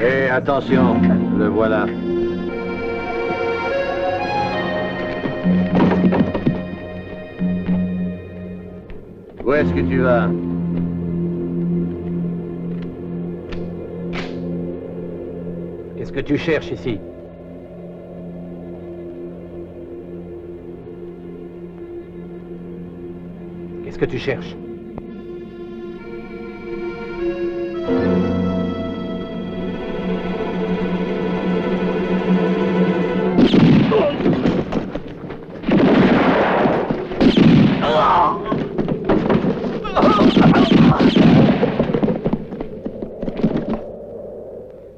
Hé, attention, le voilà. Où est-ce que tu vas? Qu'est-ce que tu cherches ici? Qu'est-ce que tu cherches?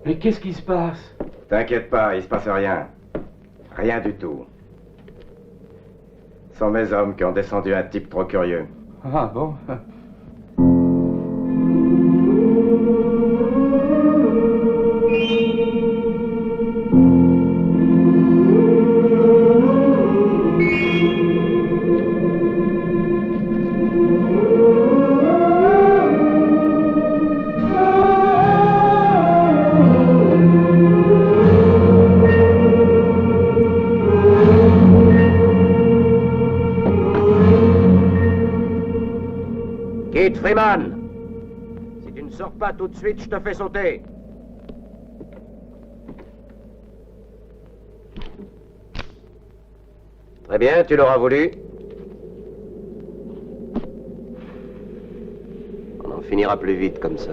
Mais qu'est-ce qui se passe? T'inquiète pas, il se passe rien. Rien du tout. Ce sont mes hommes qui ont descendu un type trop curieux. Ah bon? Kid Freeman! Si tu ne sors pas tout de suite, je te fais sauter. Très bien, tu l'auras voulu. On en finira plus vite comme ça.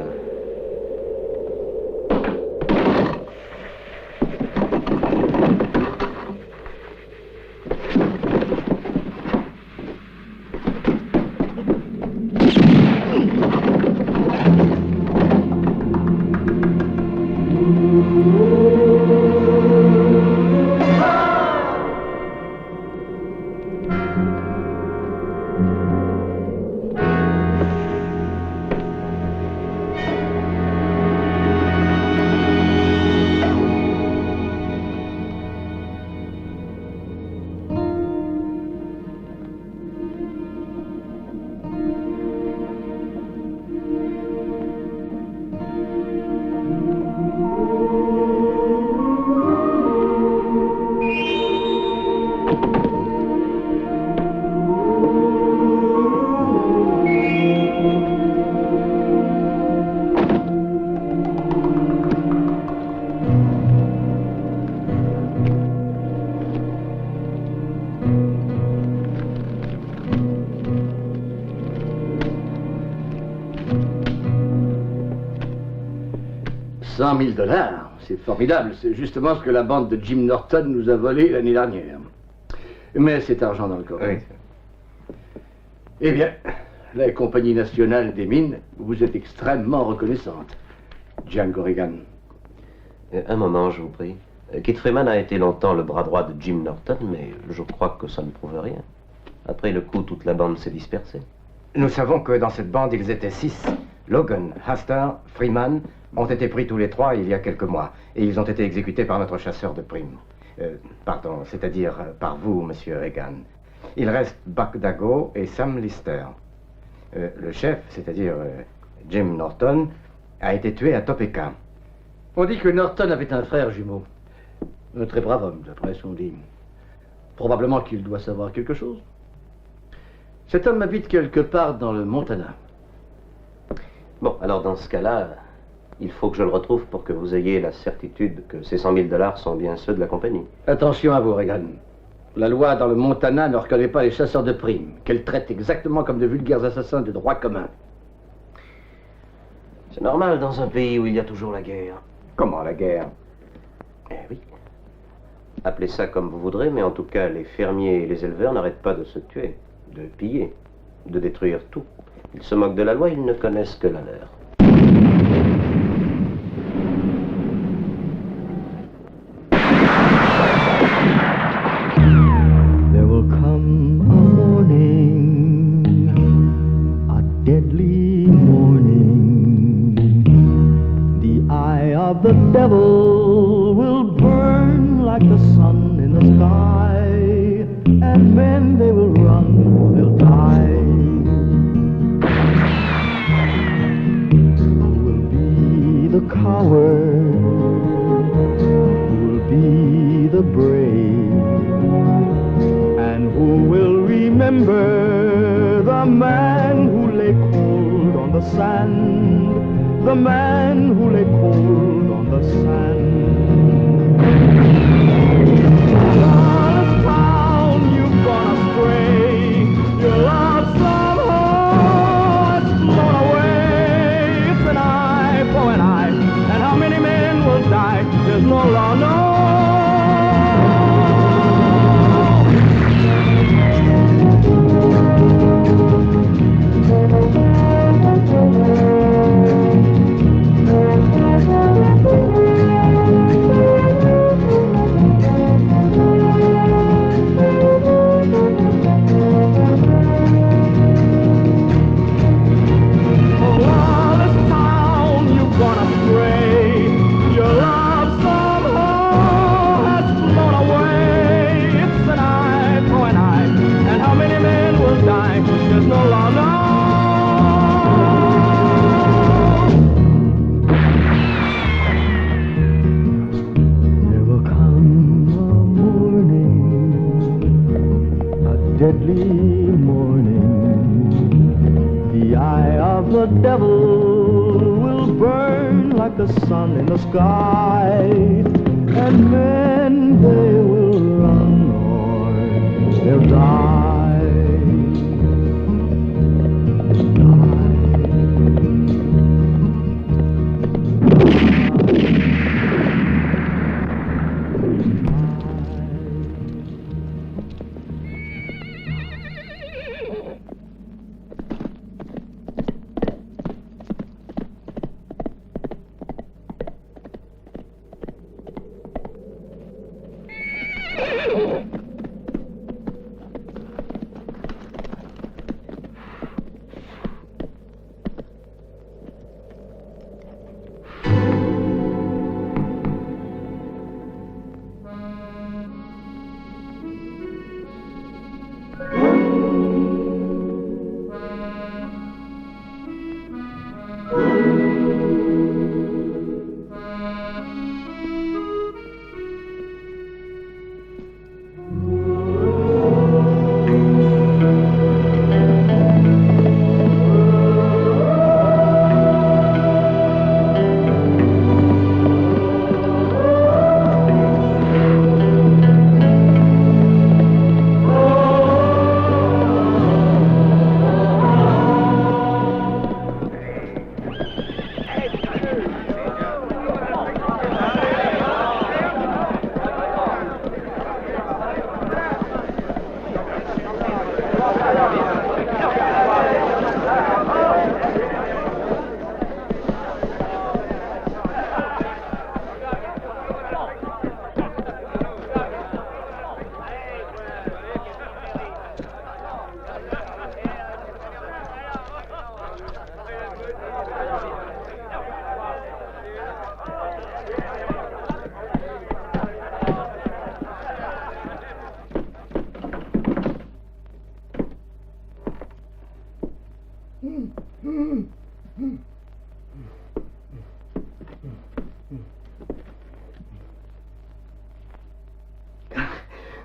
$100 000, c'est formidable. C'est justement ce que la bande de Jim Norton nous a volé l'année dernière. Mais c'est argent dans le corps. Oui. Eh bien, la Compagnie nationale des mines vous est extrêmement reconnaissante, John Corrigan. Un moment, je vous prie. Kid Freeman a été longtemps le bras droit de Jim Norton, mais je crois que ça ne prouve rien. Après le coup, toute la bande s'est dispersée. Nous savons que dans cette bande, ils étaient 6. Logan, Astor, Freeman ont été pris tous les 3 il y a quelques mois. Et ils ont été exécutés par notre chasseur de primes. Pardon, c'est-à-dire par vous, monsieur Reagan. Il reste Buck Dago et Sam Lister. Le chef, c'est-à-dire Jim Norton, a été tué à Topeka. On dit que Norton avait un frère jumeau. Un très brave homme, d'après ce qu'on dit. Probablement qu'il doit savoir quelque chose. Cet homme habite quelque part dans le Montana. Bon, alors dans ce cas-là, il faut que je le retrouve pour que vous ayez la certitude que ces $100 000 sont bien ceux de la compagnie. Attention à vous, Reagan. La loi dans le Montana ne reconnaît pas les chasseurs de primes, qu'elle traite exactement comme de vulgaires assassins de droit commun. C'est normal dans un pays où il y a toujours la guerre. Comment la guerre? Eh oui. Appelez ça comme vous voudrez, mais en tout cas, les fermiers et les éleveurs n'arrêtent pas de se tuer, de piller, de détruire tout. Ils se moquent de la loi, ils ne connaissent que la leur. There will come a morning, a deadly morning, of the devil will burn like the sun in the sky, and men they will run or they'll die. Who will be the coward? Who will be the brave? And who will remember the man who lay cold on the sand? The man who lay cold on the sand. Honest town, you've gone astray. Your love somehow has flown away. It's an eye for an eye, and how many men will die? There's no law, no. Sky, and men they will run or they'll die.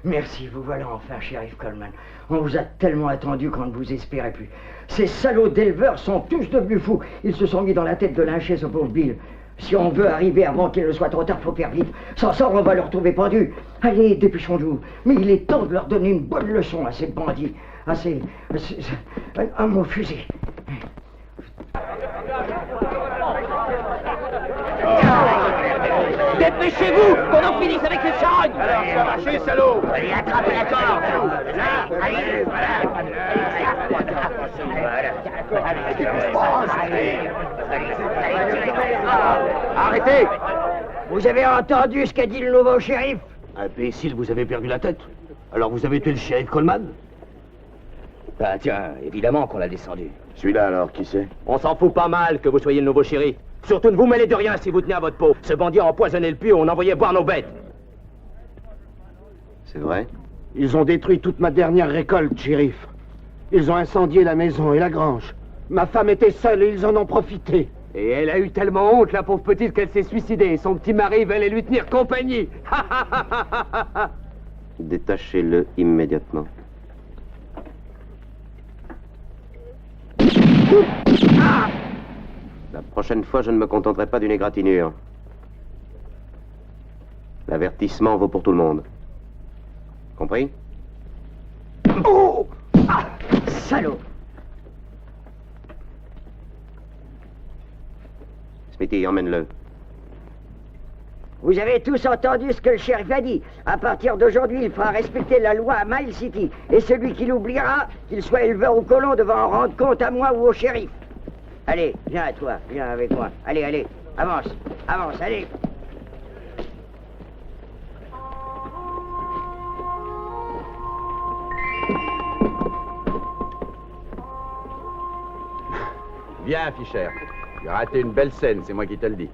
Merci, vous voilà enfin, shérif Coleman. On vous a tellement attendu qu'on ne vous espérait plus. Ces salauds d'éleveurs sont tous devenus fous. Ils se sont mis dans la tête de lyncher ce pauvre Bill. Si on veut arriver avant qu'il ne soit trop tard, faut faire vite. Sans ça, on va le retrouver pendu. Allez, dépêchons-nous. Mais il est temps de leur donner une bonne leçon à ces bandits. À mon fusil. Dépêchez-vous, qu'on en finisse avec ces charognes. Alors, marchez, salaud. Allez, attrapez la corde. Là, allez, voilà. Arrêtez. Vous avez entendu ce qu'a dit le nouveau shérif? Imbécile, vous avez perdu la tête. Alors vous avez tué le shérif Coleman? Ah tiens, évidemment qu'on l'a descendu. Celui-là alors, qui c'est? On s'en fout pas mal que vous soyez le nouveau shérif. Surtout ne vous mêlez de rien si vous tenez à votre peau. Ce bandit a empoisonné le puits où on envoyait boire nos bêtes. C'est vrai? Ils ont détruit toute ma dernière récolte, shérif. Ils ont incendié la maison et la grange. Ma femme était seule et ils en ont profité. Et elle a eu tellement honte, la pauvre petite, qu'elle s'est suicidée. Son petit mari allait lui tenir compagnie. Détachez-le immédiatement. La prochaine fois, je ne me contenterai pas d'une égratignure. L'avertissement vaut pour tout le monde. Compris? Oh! Ah! Salaud! Smithy, emmène-le. Vous avez tous entendu ce que le shérif a dit. À partir d'aujourd'hui, il fera respecter la loi à Mile City. Et celui qui l'oubliera, qu'il soit éleveur ou colon, devant en rendre compte à moi ou au shérif. Allez, viens à toi, viens avec moi. Allez, allez, avance, avance, allez. Viens, Fischer. Tu as raté une belle scène, c'est moi qui te le dis.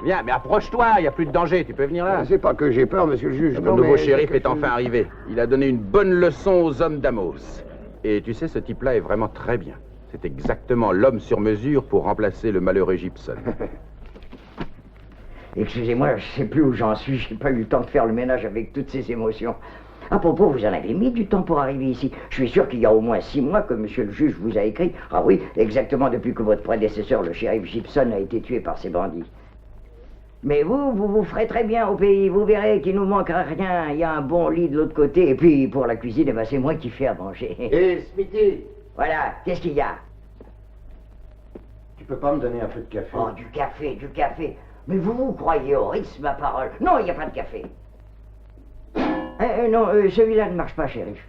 Viens, mais approche-toi, il n'y a plus de danger, tu peux venir là. C'est pas que j'ai peur, monsieur le juge. Le nouveau shérif est enfin arrivé. Il a donné une bonne leçon aux hommes d'Amos. Et tu sais, ce type-là est vraiment très bien. C'est exactement l'homme sur mesure pour remplacer le malheureux Gibson. Excusez-moi, je sais plus où j'en suis. J'ai pas eu le temps de faire le ménage avec toutes ces émotions. À propos, vous en avez mis du temps pour arriver ici. Je suis sûr qu'il y a au moins 6 mois que monsieur le juge vous a écrit. Ah oui, exactement depuis que votre prédécesseur, le shérif Gibson, a été tué par ces bandits. Mais vous ferez très bien au pays. Vous verrez qu'il nous manquera rien. Il y a un bon lit de l'autre côté. Et puis, pour la cuisine, eh ben, c'est moi qui fais à manger. Hé, Smithy, Voilà, qu'est-ce qu'il y a? tu peux pas me donner un peu de café? Oh, du café, du café. Mais vous croyez au risque, ma parole? Non, il n'y a pas de café. Non, celui-là ne marche pas, shérif.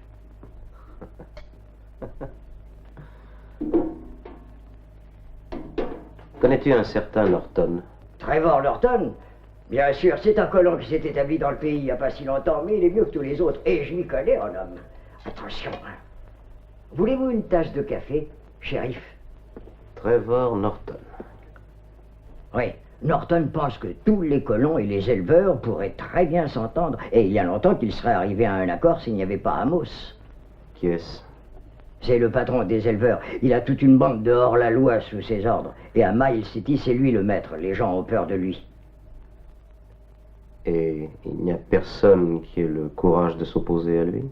Connais-tu un certain Norton? Trevor Norton? Bien sûr, c'est un colon qui s'est établi dans le pays il n'y a pas si longtemps, mais il est mieux que tous les autres. Et je m'y connais en homme. Attention, hein. Voulez-vous une tasse de café, shérif? Trevor Norton. Oui, Norton pense que tous les colons et les éleveurs pourraient très bien s'entendre. Et il y a longtemps qu'il serait arrivé à un accord s'il n'y avait pas Amos. Qui est-ce? C'est le patron des éleveurs. Il a toute une bande de hors-la-loi sous ses ordres. Et à Mile City, c'est lui le maître. Les gens ont peur de lui. Et il n'y a personne qui ait le courage de s'opposer à lui?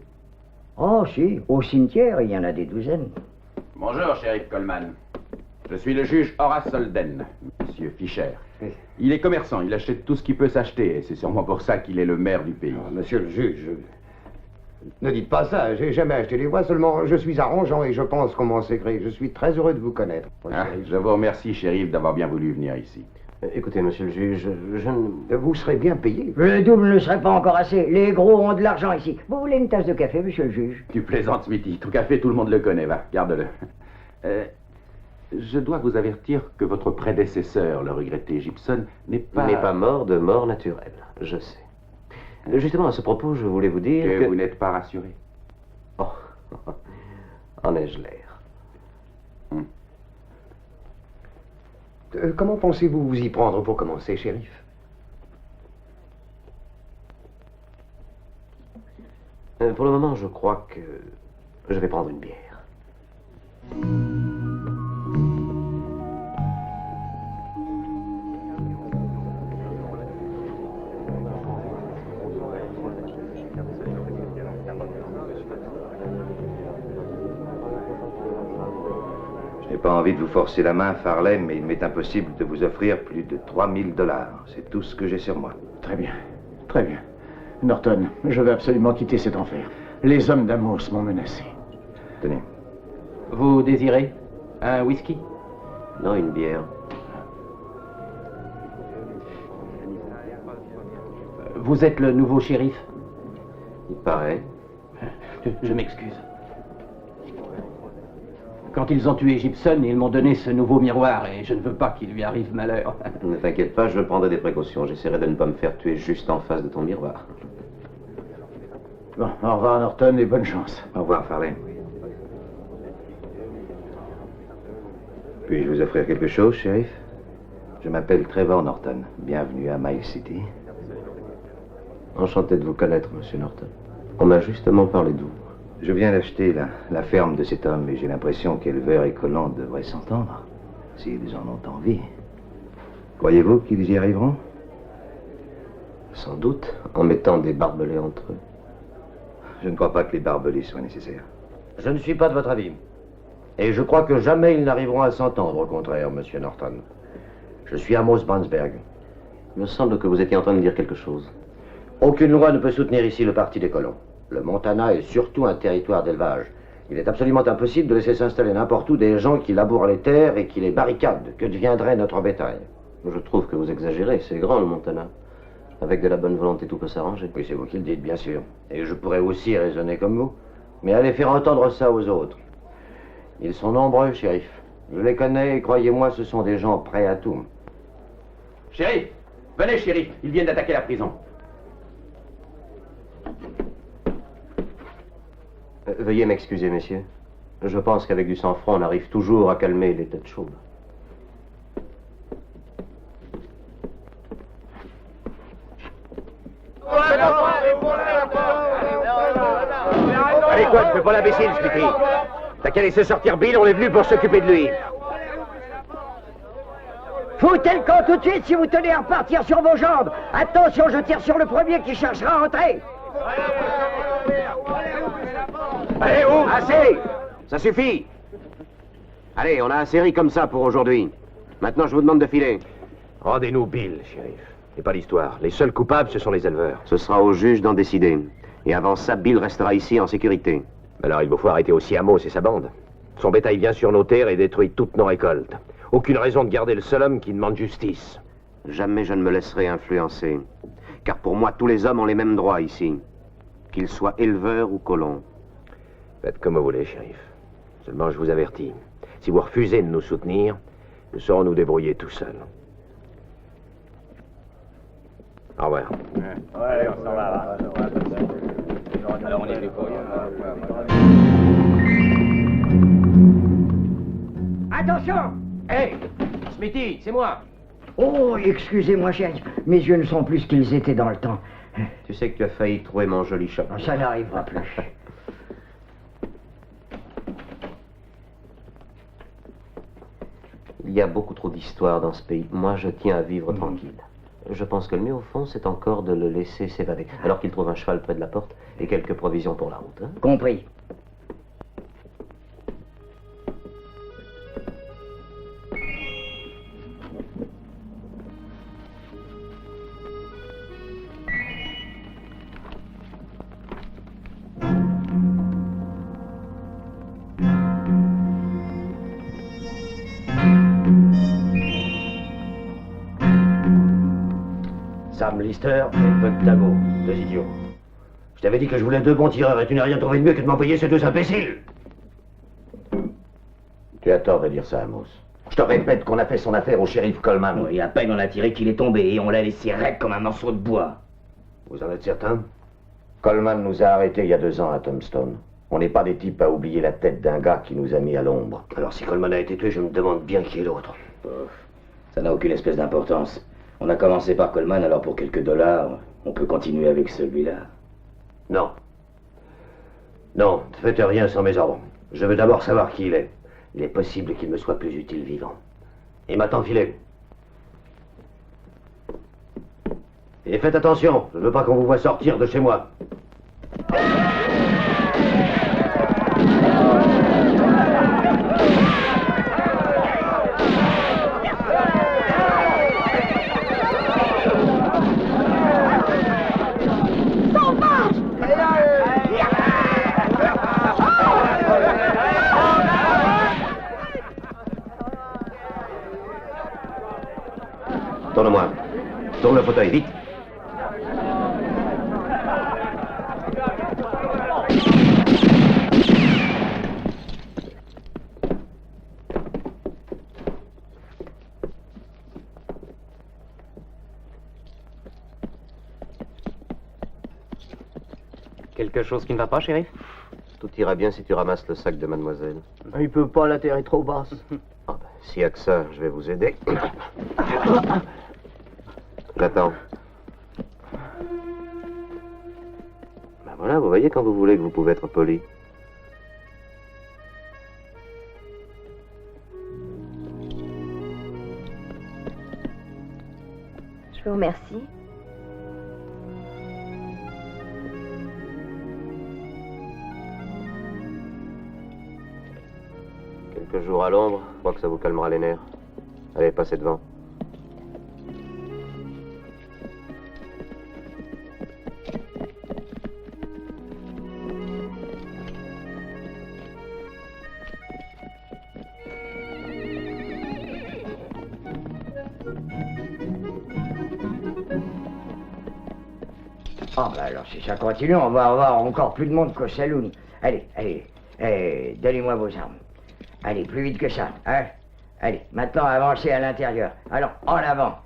Oh, si. Au cimetière, il y en a des douzaines. Bonjour, shérif Coleman. Je suis le juge Horace Holden, monsieur Fischer. Il est commerçant, il achète tout ce qui peut s'acheter, et c'est sûrement pour ça qu'il est le maire du pays. Monsieur le juge, ne dites pas ça. J'ai jamais acheté les voix, seulement je suis arrangeant et je pense qu'on m'en secret. Je suis très heureux de vous connaître. Ah, je vous remercie, shérif, d'avoir bien voulu venir ici. Écoutez, monsieur le juge, je ne... Vous serez bien payé. Le double ne serait pas encore assez. Les gros ont de l'argent ici. Vous voulez une tasse de café, monsieur le juge? Tu plaisantes, Smithy. Ton café, tout le monde le connaît, va, garde-le. Je dois vous avertir que votre prédécesseur, le regretté Gibson, n'est pas mort de mort naturelle, je sais. Justement, à ce propos, je voulais vous dire que... vous n'êtes pas rassuré. Oh, en ai-je l'air? Comment pensez-vous vous y prendre pour commencer, shérif? Pour le moment, je crois que je vais prendre une bière. Je n'ai pas envie de vous forcer la main, Farley, mais il m'est impossible de vous offrir plus de 3000 $. C'est tout ce que j'ai sur moi. Très bien, très bien. Norton, je veux absolument quitter cet enfer. Les hommes d'Amos m'ont menacé. Tenez. Vous désirez un whisky? Non, une bière. Vous êtes le nouveau shérif? Il paraît. Je m'excuse. Quand ils ont tué Gibson, ils m'ont donné ce nouveau miroir et je ne veux pas qu'il lui arrive malheur. Ne t'inquiète pas, je prendrai des précautions. J'essaierai de ne pas me faire tuer juste en face de ton miroir. Bon, au revoir Norton et bonne chance. Au revoir, Farley. Puis-je vous offrir quelque chose, shérif? Je m'appelle Trevor Norton. Bienvenue à Miles City. Enchanté de vous connaître, monsieur Norton. On m'a justement parlé de vous. Je viens d'acheter la ferme de cet homme et j'ai l'impression qu'éleveurs et colons devraient s'entendre, s'ils en ont envie. Croyez-vous qu'ils y arriveront? Sans doute, en mettant des barbelés entre eux. Je ne crois pas que les barbelés soient nécessaires. Je ne suis pas de votre avis. Et je crois que jamais ils n'arriveront à s'entendre, au contraire, monsieur Norton. Je suis Amos Brandsberg. Il me semble que vous étiez en train de dire quelque chose. Aucune loi ne peut soutenir ici le parti des colons. Le Montana est surtout un territoire d'élevage. Il est absolument impossible de laisser s'installer n'importe où des gens qui labourent les terres et qui les barricadent. Que deviendrait notre bétail? Je trouve que vous exagérez. C'est grand, le Montana. Avec de la bonne volonté, tout peut s'arranger. Oui, c'est vous qui le dites, bien sûr. Et je pourrais aussi raisonner comme vous. Mais allez faire entendre ça aux autres. Ils sont nombreux, shérif. Je les connais et croyez-moi, ce sont des gens prêts à tout. Shérif! Venez, shérif! Ils viennent d'attaquer la prison. Veuillez m'excuser, messieurs. Je pense qu'avec du sang-froid, on arrive toujours à calmer les têtes chaudes. Allez quoi, tu fais pas l'imbécile, Smithy. T'as qu'à laisser sortir Bill, on est venu pour s'occuper de lui. Foutez le camp tout de suite si vous tenez à repartir sur vos jambes. Attention, je tire sur le premier qui cherchera à entrer. Allez, où? Assez! Ça suffit! Allez, on a assez ri comme ça pour aujourd'hui. Maintenant, je vous demande de filer. Rendez-nous Bill, shérif. Et pas l'histoire. Les seuls coupables, ce sont les éleveurs. Ce sera au juge d'en décider. Et avant ça, Bill restera ici en sécurité. Alors il vous faut arrêter aussi Amos et sa bande. Son bétail vient sur nos terres et détruit toutes nos récoltes. Aucune raison de garder le seul homme qui demande justice. Jamais je ne me laisserai influencer. Car pour moi, tous les hommes ont les mêmes droits ici. Qu'ils soient éleveurs ou colons. Faites comme vous voulez, shérif. Seulement, je vous avertis. Si vous refusez de nous soutenir, nous saurons nous débrouiller tout seuls. Au revoir. Ouais, on s'en va. Alors on est venu pour Attention! Hey! Smithy, c'est moi! Oh, excusez-moi, chérie. Mes yeux ne sont plus ce qu'ils étaient dans le temps. Tu sais que tu as failli trouver mon joli chapeau. Ça n'arrivera plus. Il y a beaucoup trop d'histoires dans ce pays. Moi, je tiens à vivre tranquille. Je pense que le mieux, au fond, c'est encore de le laisser s'évader. Alors qu'il trouve un cheval près de la porte et quelques provisions pour la route. Hein? Compris. Sam Lister et Bud Dago, deux idiots. Je t'avais dit que je voulais deux bons tireurs et tu n'as rien trouvé de mieux que de m'envoyer ces deux imbéciles. Tu as tort de dire ça, Amos. Je te répète qu'on a fait son affaire au shérif Coleman. Oui, à peine on a tiré qu'il est tombé et on l'a laissé raide comme un morceau de bois. Vous en êtes certain? Coleman nous a arrêtés il y a 2 ans à Tombstone. On n'est pas des types à oublier la tête d'un gars qui nous a mis à l'ombre. Alors si Coleman a été tué, je me demande bien qui est l'autre. Ça n'a aucune espèce d'importance. On a commencé par Coleman, alors pour quelques dollars, on peut continuer avec celui-là. Non. Non, ne faites rien sans mes ordres. Je veux d'abord savoir qui il est. Il est possible qu'il me soit plus utile vivant. Et maintenant, filez. Et faites attention, je ne veux pas qu'on vous voie sortir de chez moi. Tourne-moi. Tourne le fauteuil, vite. Quelque chose qui ne va pas, shérif? Tout ira bien si tu ramasses le sac de mademoiselle. Il peut pas, la terre est trop basse. Ah ben, s'il y a que ça, je vais vous aider. J'attends. Ben voilà, vous voyez quand vous voulez que vous pouvez être poli. Je vous remercie. Quelques jours à l'ombre, je crois que ça vous calmera les nerfs. Allez, passez devant. Ah, bah alors, si ça continue, on va avoir encore plus de monde qu'au saloon. Allez, donnez-moi vos armes. Allez, plus vite que ça, hein? Allez, maintenant, avancez à l'intérieur. Alors, en avant.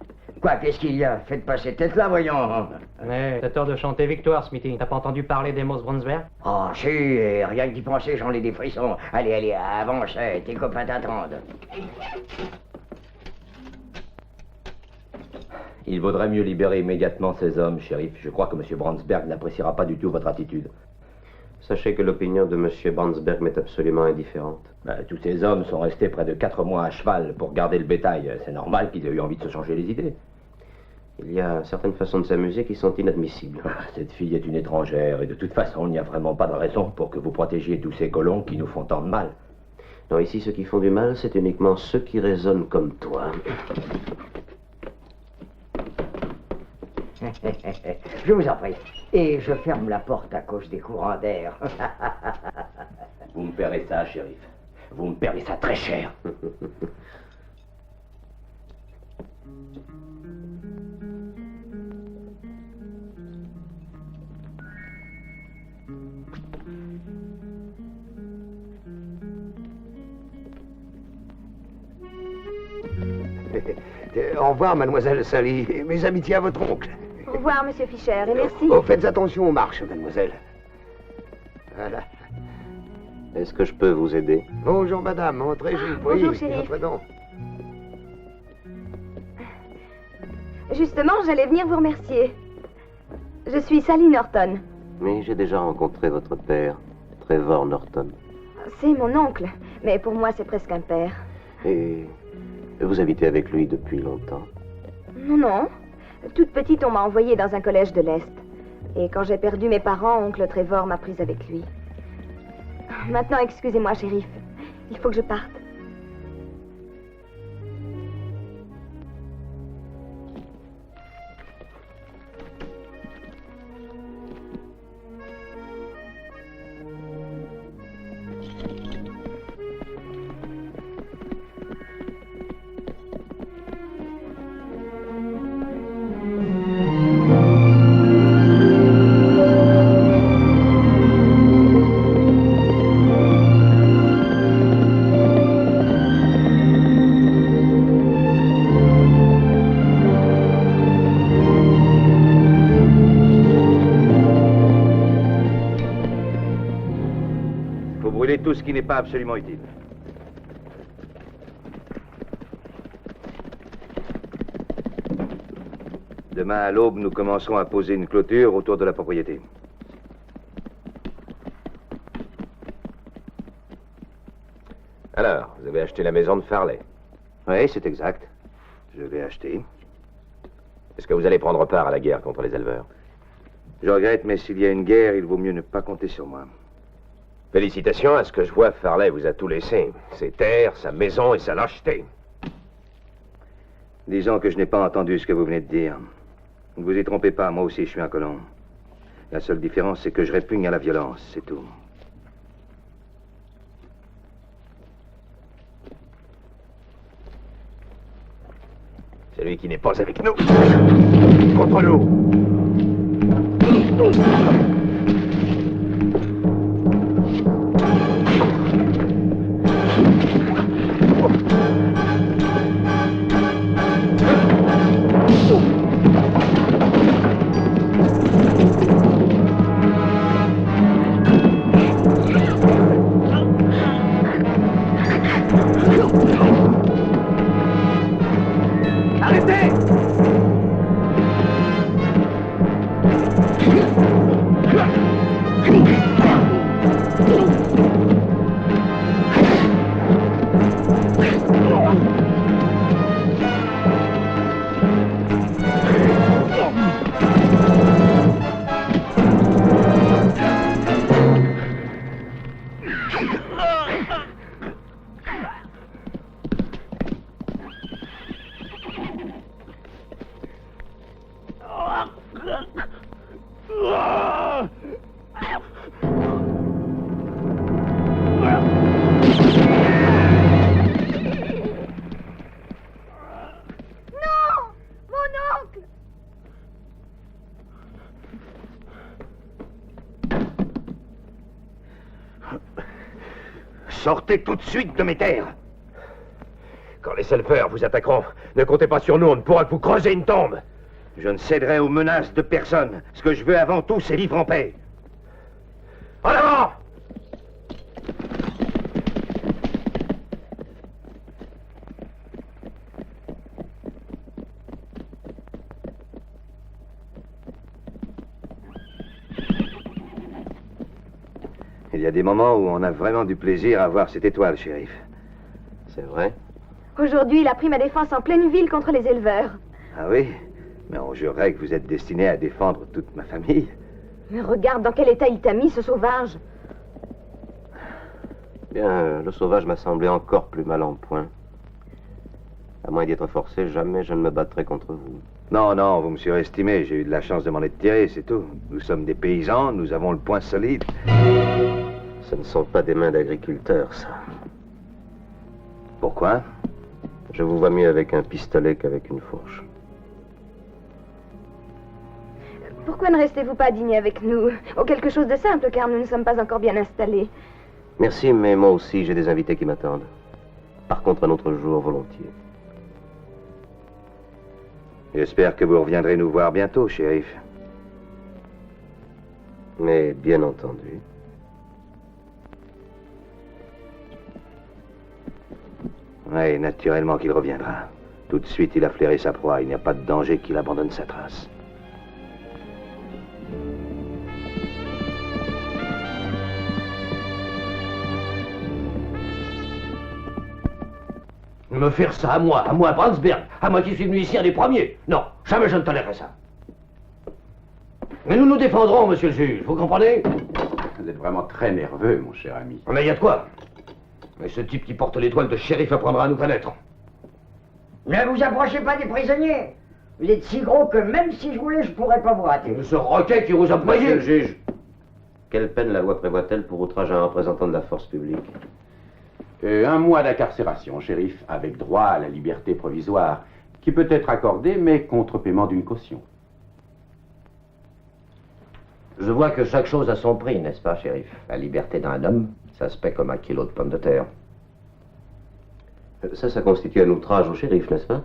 Quoi, qu'est-ce qu'il y a? Faites pas ces têtes-là, voyons. Mais t'as tort de chanter victoire, Smithy. T'as pas entendu parler d'Amos Brunsberg? Ah, si, et rien que d'y penser, j'en ai des frissons. Allez, avance, tes copains t'attendent. Il vaudrait mieux libérer immédiatement ces hommes, shérif. Je crois que M. Brandsberg n'appréciera pas du tout votre attitude. Sachez que l'opinion de M. Brandsberg m'est absolument indifférente. Tous ces hommes sont restés près de 4 mois à cheval pour garder le bétail. C'est normal qu'ils aient eu envie de se changer les idées. Il y a certaines façons de s'amuser qui sont inadmissibles. Cette fille est une étrangère et de toute façon, il n'y a vraiment pas de raison pour que vous protégiez tous ces colons qui nous font tant de mal. Non, ici, ceux qui font du mal, c'est uniquement ceux qui raisonnent comme toi. Je vous en prie. Et je ferme la porte à cause des courants d'air. Vous me paierez ça, shérif. Vous me paierez ça très cher. Au revoir, mademoiselle Sally. Mes amitiés à votre oncle. Au revoir, monsieur Fischer, et merci. Oh, faites attention aux marches, mademoiselle. Voilà. Est-ce que je peux vous aider? Bonjour, madame. Entrez, je vous prie. Bonjour, shérif. Entrez donc. Justement, j'allais venir vous remercier. Je suis Sally Norton. Mais j'ai déjà rencontré votre père, Trevor Norton. C'est mon oncle, mais pour moi, c'est presque un père. Et vous habitez avec lui depuis longtemps? Non. Toute petite, on m'a envoyée dans un collège de l'Est. Et quand j'ai perdu mes parents, oncle Trevor m'a prise avec lui. Maintenant, excusez-moi, shérif. Il faut que je parte. Tout ce qui n'est pas absolument utile. Demain à l'aube, nous commencerons à poser une clôture autour de la propriété. Alors, vous avez acheté la maison de Farley? Oui, c'est exact. Je l'ai acheté. Est-ce que vous allez prendre part à la guerre contre les éleveurs? Je regrette, mais s'il y a une guerre, il vaut mieux ne pas compter sur moi. Félicitations, à ce que je vois, Farley vous a tout laissé. Ses terres, sa maison et sa lâcheté. Disons que je n'ai pas entendu ce que vous venez de dire. Ne vous y trompez pas, moi aussi je suis un colon. La seule différence, c'est que je répugne à la violence, c'est tout. Celui qui n'est pas avec nous, contre nous. Arrêtez! Sortez tout de suite de mes terres. Quand les Selfers vous attaqueront, ne comptez pas sur nous, on ne pourra que vous creuser une tombe. Je ne céderai aux menaces de personne. Ce que je veux avant tout, c'est vivre en paix. En avant! Il y a des moments où on a vraiment du plaisir à voir cette étoile, shérif. C'est vrai? Aujourd'hui, il a pris ma défense en pleine ville contre les éleveurs. Ah oui? Mais on jurerait que vous êtes destiné à défendre toute ma famille. Mais regarde dans quel état il t'a mis, ce sauvage. Bien, le sauvage m'a semblé encore plus mal en point. À moins d'y être forcé, jamais je ne me battrai contre vous. Non, non, vous me surestimez. J'ai eu de la chance de m'en être tiré, c'est tout. Nous sommes des paysans, nous avons le poing solide. Ce ne sont pas des mains d'agriculteurs, ça. Pourquoi? Je vous vois mieux avec un pistolet qu'avec une fourche. Pourquoi ne restez-vous pas dîner avec nous? Ou quelque chose de simple, car nous ne sommes pas encore bien installés. Merci, mais moi aussi, j'ai des invités qui m'attendent. Par contre, un autre jour, volontiers. J'espère que vous reviendrez nous voir bientôt, shérif. Mais bien entendu. Oui, naturellement qu'il reviendra. Tout de suite, il a flairé sa proie. Il n'y a pas de danger qu'il abandonne sa trace. Me faire ça à moi, Brandsberg, à moi qui suis venu ici un des premiers. Non, jamais je ne tolérerai ça. Mais nous nous défendrons, monsieur le juge, vous comprenez? Vous êtes vraiment très nerveux, mon cher ami. Mais il y a de quoi? Mais ce type qui porte l'étoile de shérif apprendra à nous connaître. Ne vous approchez pas des prisonniers. Vous êtes si gros que même si je voulais, je pourrais pas vous rater. Ce roquet qui vous a Monsieur poigné. le juge, quelle peine la loi prévoit-elle pour outrage à un représentant de la force publique? 1 mois d'incarcération, shérif, avec droit à la liberté provisoire, qui peut être accordée, mais contre paiement d'une caution. Je vois que chaque chose a son prix, n'est-ce pas, shérif? La liberté d'un homme, ça se paie comme 1 kilo de pommes de terre. Ça constitue un outrage au shérif, n'est-ce pas?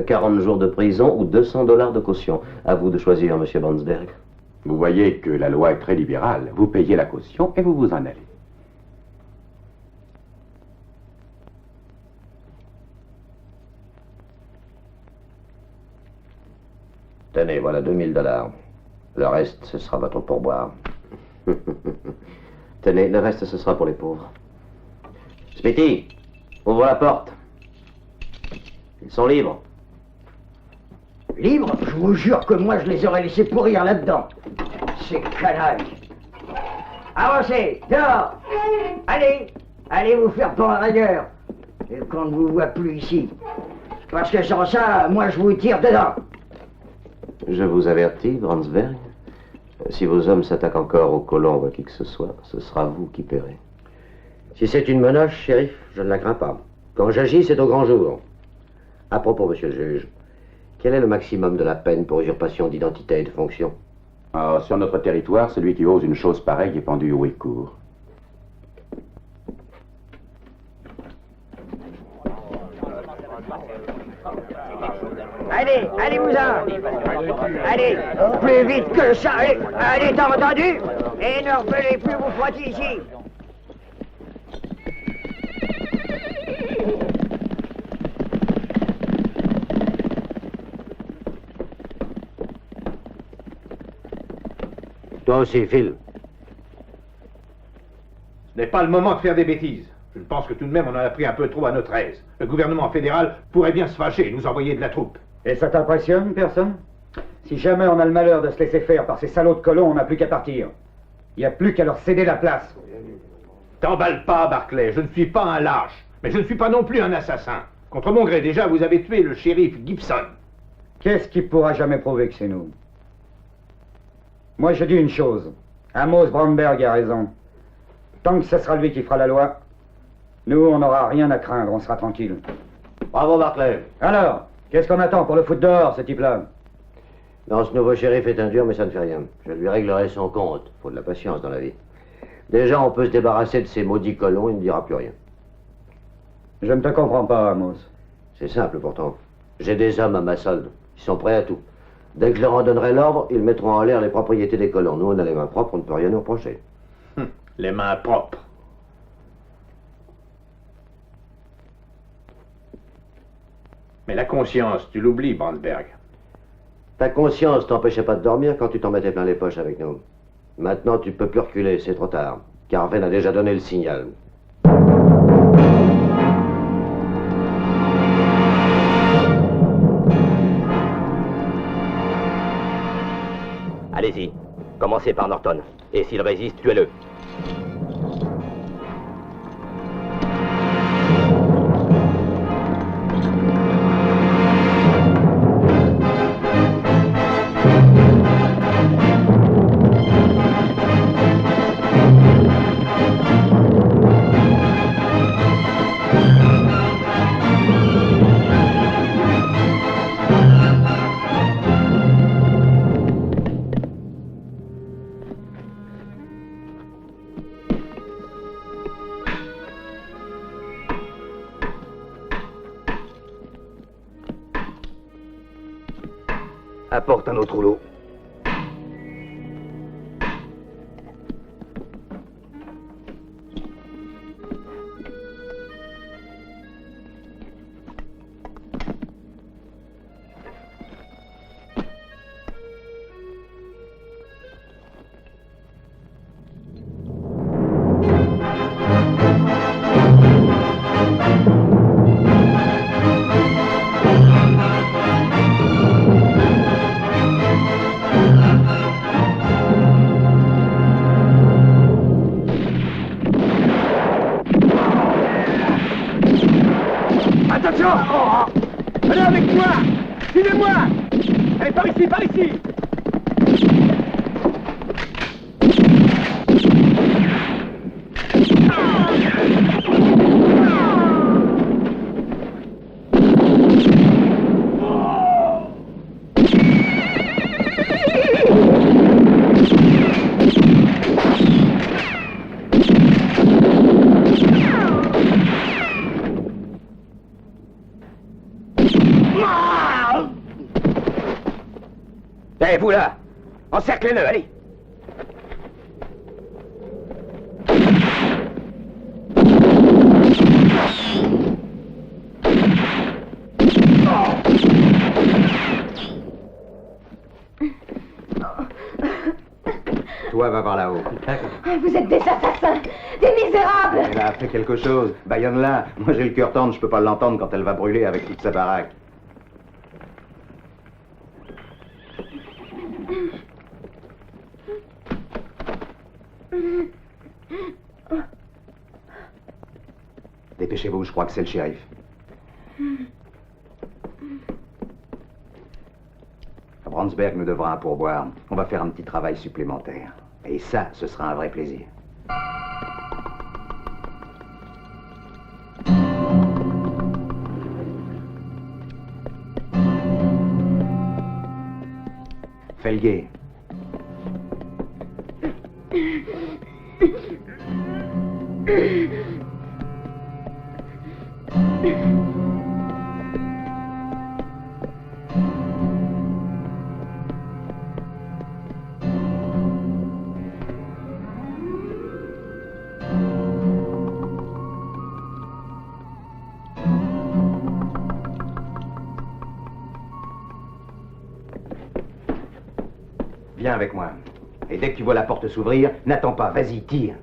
40 jours de prison ou 200 $ de caution. À vous de choisir, monsieur Brandsberg. Vous voyez que la loi est très libérale. Vous payez la caution et vous vous en allez. Tenez, voilà 2000 $. Le reste, ce sera votre pourboire. Tenez, le reste, ce sera pour les pauvres. Smithy, ouvre la porte. Ils sont libres. Libres? Je vous jure que moi, je les aurais laissés pourrir là-dedans. Ces canailles. Avancez, dehors. Allez, allez vous faire pendre ailleurs. Et qu'on ne vous voit plus ici. Parce que sans ça, moi, je vous tire dedans. Je vous avertis, Brandsberg, si vos hommes s'attaquent encore aux colons ou à qui que ce soit, ce sera vous qui paierez. Si c'est une menace, shérif, je ne la crains pas. Quand j'agis, c'est au grand jour. À propos, monsieur le juge, quel est le maximum de la peine pour usurpation d'identité et de fonction? Sur notre territoire, celui qui ose une chose pareille est pendu haut et court. Allez, allez-vous-en. Allez, plus vite que ça. Allez, allez, t'as entendu? Et ne revenez plus vous frotter ici. Toi aussi, Phil. Ce n'est pas le moment de faire des bêtises. Je pense que tout de même on en a pris un peu trop à notre aise. Le gouvernement fédéral pourrait bien se fâcher et nous envoyer de la troupe. Et ça t'impressionne, personne? Si jamais on a le malheur de se laisser faire par ces salauds de colons, on n'a plus qu'à partir. Il n'y a plus qu'à leur céder la place. T'emballe pas, Barclay, je ne suis pas un lâche. Mais je ne suis pas non plus un assassin. Contre mon gré, déjà, vous avez tué le shérif Gibson. Qu'est-ce qui pourra jamais prouver que c'est nous? Moi, je dis une chose. Amos Bromberg a raison. Tant que ce sera lui qui fera la loi, nous, on n'aura rien à craindre, on sera tranquille. Bravo, Barclay. Alors, qu'est-ce qu'on attend pour le foutre dehors, ce type-là? Non, ce nouveau shérif est un dur, mais ça ne fait rien. Je lui réglerai son compte. Faut de la patience dans la vie. Déjà, on peut se débarrasser de ces maudits colons, il ne dira plus rien. Je ne te comprends pas, Amos. C'est simple, pourtant. J'ai des hommes à ma solde. Ils sont prêts à tout. Dès que je leur en donnerai l'ordre, ils mettront en l'air les propriétés des colons. Nous, on a les mains propres, on ne peut rien nous reprocher. Les mains propres. Mais la conscience, tu l'oublies, Brandberg. Ta conscience t'empêchait pas de dormir quand tu t'en mettais plein les poches avec nous. Maintenant, tu peux plus reculer, c'est trop tard. Carven a déjà donné le signal. Allez-y, commencez par Norton. Et s'il résiste, tuez-le. Apporte un autre rouleau. Allez avec moi! Suivez-moi! Allez, par ici, par ici! Eh, vous là! Encerclez-le, allez! Toi, va par là-haut. Vous êtes des assassins, des misérables. Elle a fait quelque chose. Bayonne-la. Moi, j'ai le cœur tendre, je peux pas l'entendre quand elle va brûler avec toute sa baraque. Dépêchez-vous, je crois que c'est le shérif. À Brownsberg nous devra un pourboire. On va faire un petit travail supplémentaire. Et ça, ce sera un vrai plaisir. Felguet. Viens avec moi. Et dès que tu vois la porte s'ouvrir, n'attends pas, vas-y, tire.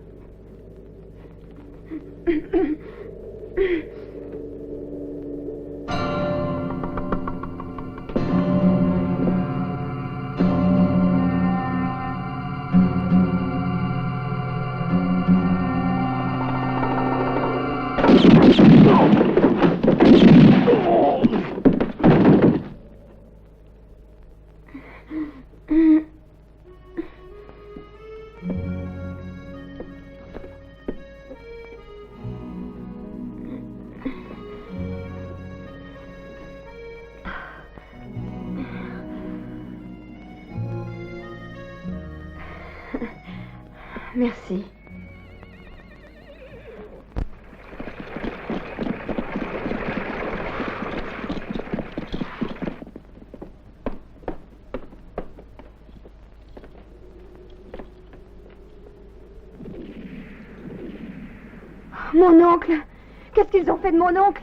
Merci. Mon oncle! Qu'est-ce qu'ils ont fait de mon oncle?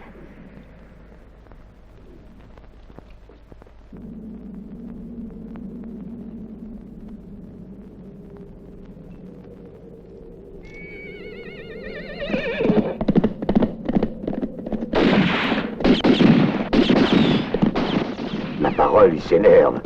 Ma parole, il s'énerve.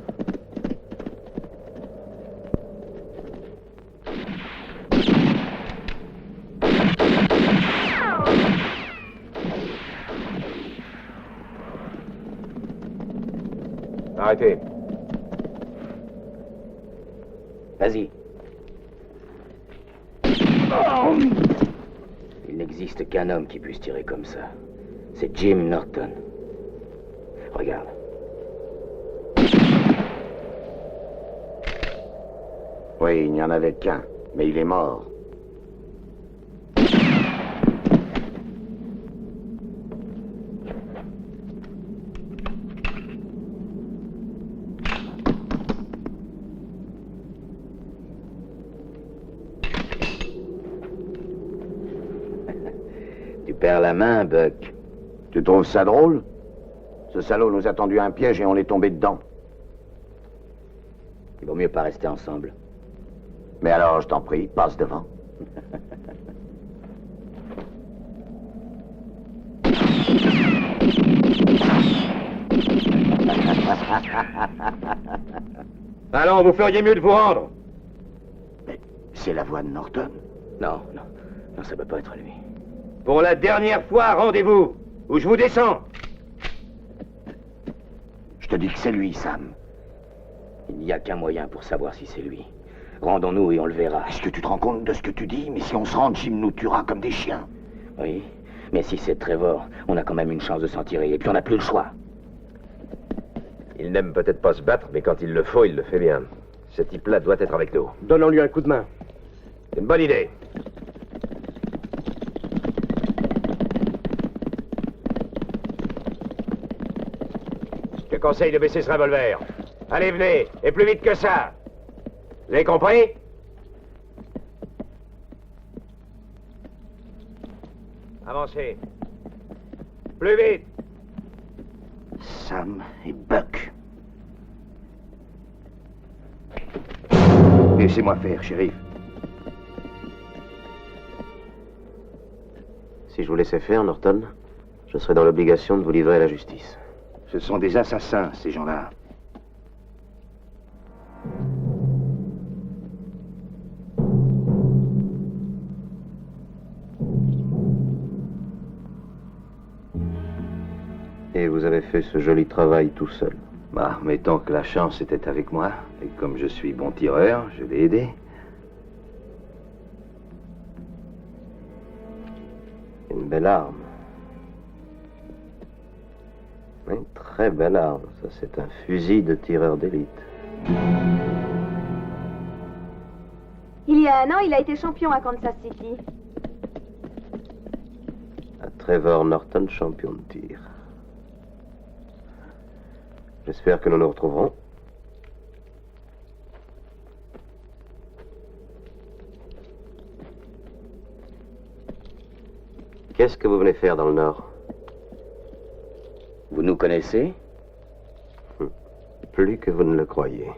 Arrêtez. Vas-y. Il n'existe qu'un homme qui puisse tirer comme ça. C'est Jim Norton. Regarde. Oui, il n'y en avait qu'un, mais il est mort. Tu perds la main, Buck. Tu trouves ça drôle? Ce salaud nous a tendu un piège et on est tombé dedans. Il vaut mieux pas rester ensemble. Mais alors, je t'en prie, passe devant. Alors, vous feriez mieux de vous rendre. Mais c'est la voix de Norton. Non, non. Non, ça peut pas être lui. Pour la dernière fois, rendez-vous, ou je vous descends. Je te dis que c'est lui, Sam. Il n'y a qu'un moyen pour savoir si c'est lui. Rendons-nous et on le verra. Est-ce que tu te rends compte de ce que tu dis? Mais si on se rend, Jim nous tuera comme des chiens. Oui, mais si c'est Trevor, on a quand même une chance de s'en tirer, et puis on n'a plus le choix. Il n'aime peut-être pas se battre, mais quand il le faut, il le fait bien. Ce type-là doit être avec nous. Donnons-lui un coup de main. C'est une bonne idée. Je te conseille de baisser ce revolver. Allez, venez, et plus vite que ça. Vous avez compris? Avancez. Plus vite. Sam et Buck. Laissez-moi faire, shérif. Si je vous laissais faire, Norton, je serais dans l'obligation de vous livrer à la justice. Ce sont des assassins, ces gens-là. Et vous avez fait ce joli travail tout seul. Bah, mettons que la chance était avec moi, et comme je suis bon tireur, je l'ai aidé. Une belle arme. Une très belle arme. Ça, c'est un fusil de tireur d'élite. Il y a un an, il a été champion à Kansas City. À Trevor Norton, champion de tir. J'espère que nous nous retrouverons. Qu'est-ce que vous venez faire dans le Nord? Vous nous connaissez? Plus que vous ne le croyez.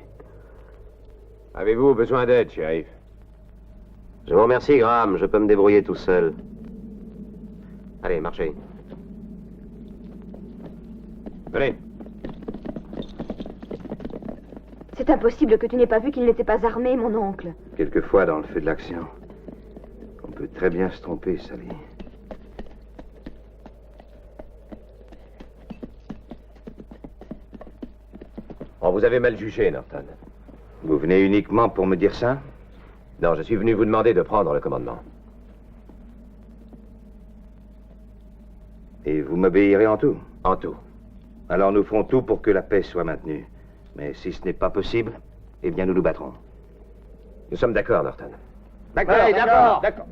Avez-vous besoin d'aide, shérif? Je vous remercie, Graham. Je peux me débrouiller tout seul. Allez, marchez. Venez. C'est impossible que tu n'aies pas vu qu'il n'était pas armé, mon oncle. Quelquefois, dans le feu de l'action, on peut très bien se tromper, Sally. On vous avez mal jugé, Norton. Vous venez uniquement pour me dire ça? Non, je suis venu vous demander de prendre le commandement. Et vous m'obéirez en tout? En tout. Alors nous ferons tout pour que la paix soit maintenue. Mais si ce n'est pas possible, eh bien nous nous battrons. Nous sommes d'accord, Norton. D'accord, ouais, d'accord.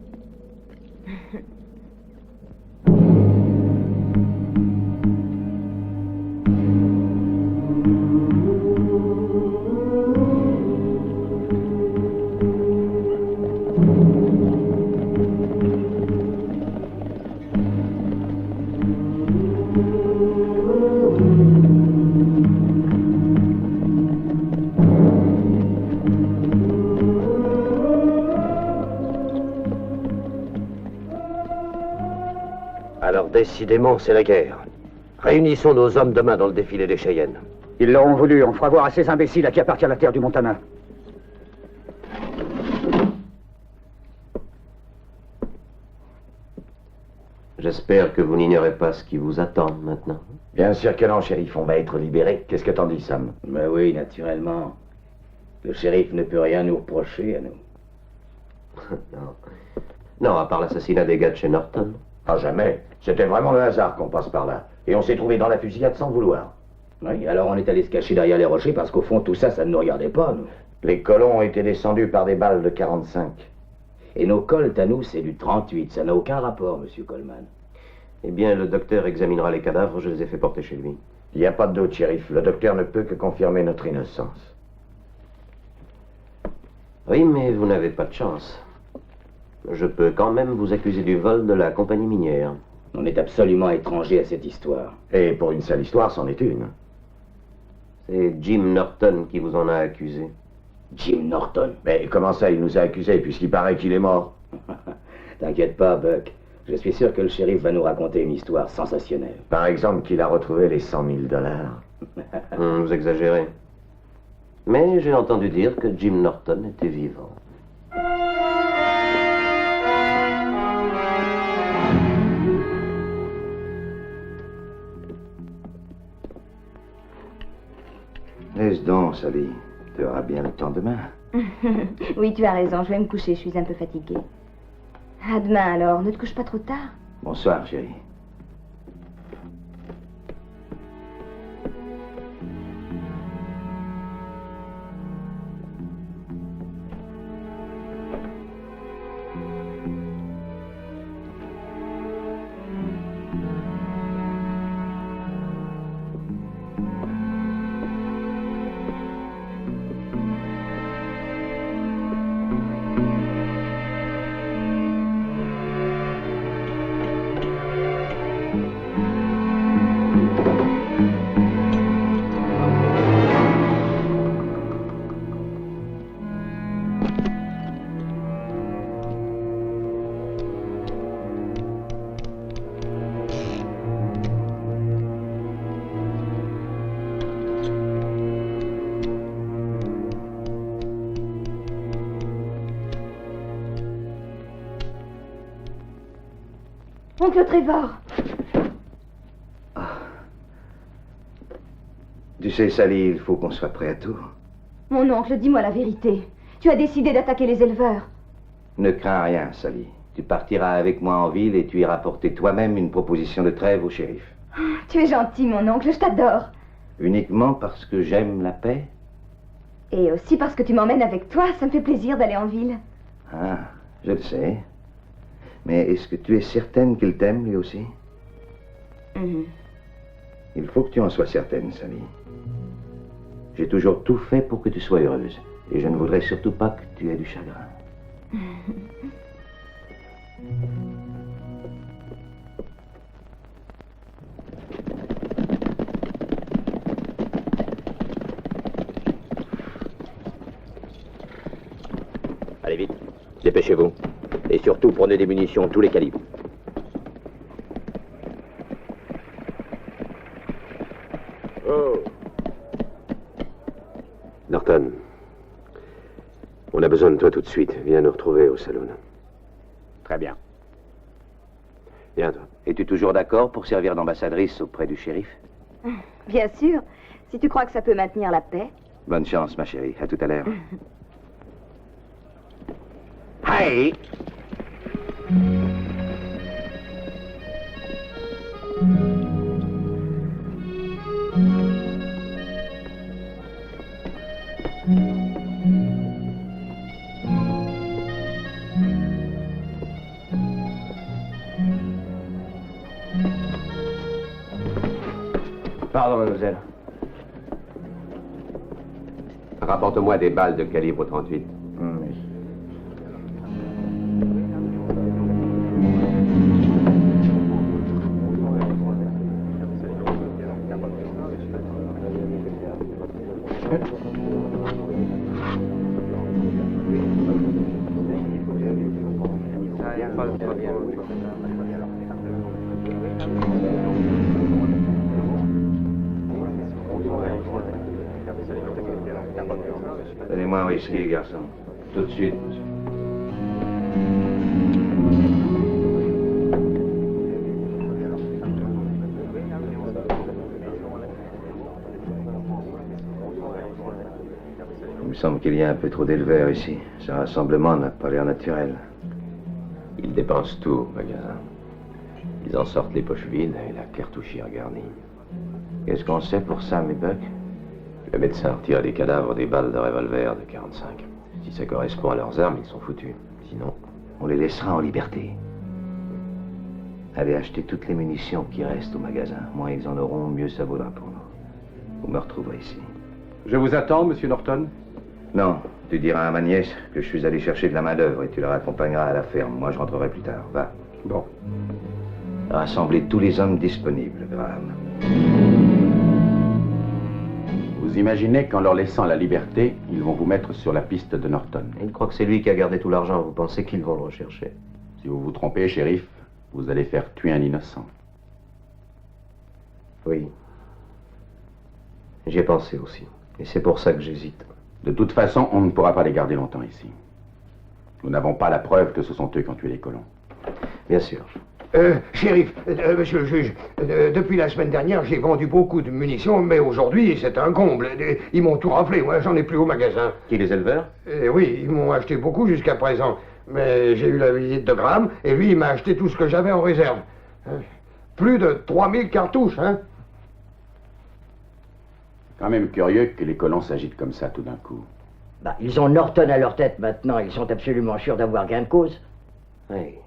Alors décidément, c'est la guerre. Réunissons nos hommes demain dans le défilé des Cheyennes. Ils l'auront voulu. On fera voir à ces imbéciles à qui appartient la terre du Montana. J'espère que vous n'ignorez pas ce qui vous attend maintenant. Bien sûr que non, shérif. On va être libérés. Qu'est-ce que t'en dis, Sam? Ben oui, naturellement. Le shérif ne peut rien nous reprocher à nous. Non. Non, à part l'assassinat des gars de chez Norton. Ah, jamais. C'était vraiment le hasard qu'on passe par là. Et on s'est trouvé dans la fusillade sans vouloir. Oui, alors on est allé se cacher derrière les rochers parce qu'au fond, tout ça, ça ne nous regardait pas, nous. Les colons ont été descendus par des balles de 45. Et nos colts à nous, c'est du 38. Ça n'a aucun rapport, monsieur Coleman. Eh bien, le docteur examinera les cadavres. Je les ai fait porter chez lui. Il n'y a pas de doute, shérif. Le docteur ne peut que confirmer notre innocence. Oui, mais vous n'avez pas de chance. Je peux quand même vous accuser du vol de la compagnie minière. On est absolument étranger à cette histoire. Et pour une seule histoire, c'en est une. C'est Jim Norton qui vous en a accusé. Jim Norton? Mais comment ça, il nous a accusés puisqu'il paraît qu'il est mort? T'inquiète pas, Buck. Je suis sûr que le shérif va nous raconter une histoire sensationnelle. Par exemple, qu'il a retrouvé les $100 000. Vous exagérez. Mais j'ai entendu dire que Jim Norton était vivant. Laisse donc, Sally. Tu auras bien le temps demain. Oui, tu as raison, je vais me coucher, je suis un peu fatiguée. À demain alors, ne te couche pas trop tard. Bonsoir, chérie. Oncle Trevor! Tu sais, Sally, il faut qu'on soit prêt à tout. Mon oncle, dis-moi la vérité. Tu as décidé d'attaquer les éleveurs. Ne crains rien, Sally. Tu partiras avec moi en ville et tu iras porter toi-même une proposition de trêve au shérif. Tu es gentil, mon oncle, je t'adore. Uniquement parce que j'aime la paix? Et aussi parce que tu m'emmènes avec toi, ça me fait plaisir d'aller en ville. Ah, je le sais. Mais est-ce que tu es certaine qu'il t'aime, lui aussi? Il faut que tu en sois certaine, Sally. J'ai toujours tout fait pour que tu sois heureuse. Et je ne voudrais surtout pas que tu aies du chagrin. Allez vite, dépêchez-vous. Et surtout, prenez des munitions, tous les calibres. Oh. Norton, on a besoin de toi tout de suite. Viens nous retrouver au saloon. Très bien. Viens, toi. Es-tu toujours d'accord pour servir d'ambassadrice auprès du shérif? Bien sûr, si tu crois que ça peut maintenir la paix. Bonne chance, ma chérie. À tout à l'heure. Hey! Pardon, mademoiselle. Rapporte-moi des balles de calibre 38. Oui. Donnez-moi un whisky, garçon. Tout de suite, monsieur. Il me semble qu'il y a un peu trop d'éleveurs ici. Ce rassemblement n'a pas l'air naturel. Ils dépensent tout au magasin. Ils en sortent les poches vides et la cartouchière garnie. Qu'est-ce qu'on sait pour ça, mes bucks? Le médecin retire des cadavres des balles de revolver de 45. Si ça correspond à leurs armes, ils sont foutus. Sinon, on les laissera en liberté. Allez acheter toutes les munitions qui restent au magasin. Moins ils en auront, mieux ça vaudra pour nous. Vous me retrouverez ici. Je vous attends, monsieur Norton. Non, tu diras à ma nièce que je suis allé chercher de la main-d'œuvre et tu la raccompagneras à la ferme. Moi, je rentrerai plus tard. Va. Bon. Rassemblez tous les hommes disponibles, Graham. Vous imaginez qu'en leur laissant la liberté, ils vont vous mettre sur la piste de Norton. Il croit que c'est lui qui a gardé tout l'argent. Vous pensez qu'ils vont le rechercher? Si vous vous trompez, shérif, vous allez faire tuer un innocent. Oui. J'y ai pensé aussi. Et c'est pour ça que j'hésite. De toute façon, on ne pourra pas les garder longtemps ici. Nous n'avons pas la preuve que ce sont eux qui ont tué les colons. Bien sûr. Shérif, monsieur le juge, depuis la semaine dernière, j'ai vendu beaucoup de munitions, mais aujourd'hui, c'est un comble. Ils m'ont tout raflé, moi, j'en ai plus au magasin. Qui, les éleveurs? Oui, ils m'ont acheté beaucoup jusqu'à présent. Mais j'ai eu la visite de Graham, et lui, il m'a acheté tout ce que j'avais en réserve. Plus de 3000 cartouches, hein? Quand même curieux que les colons s'agitent comme ça tout d'un coup. Bah, ils ont Norton à leur tête maintenant, ils sont absolument sûrs d'avoir gain de cause. Oui.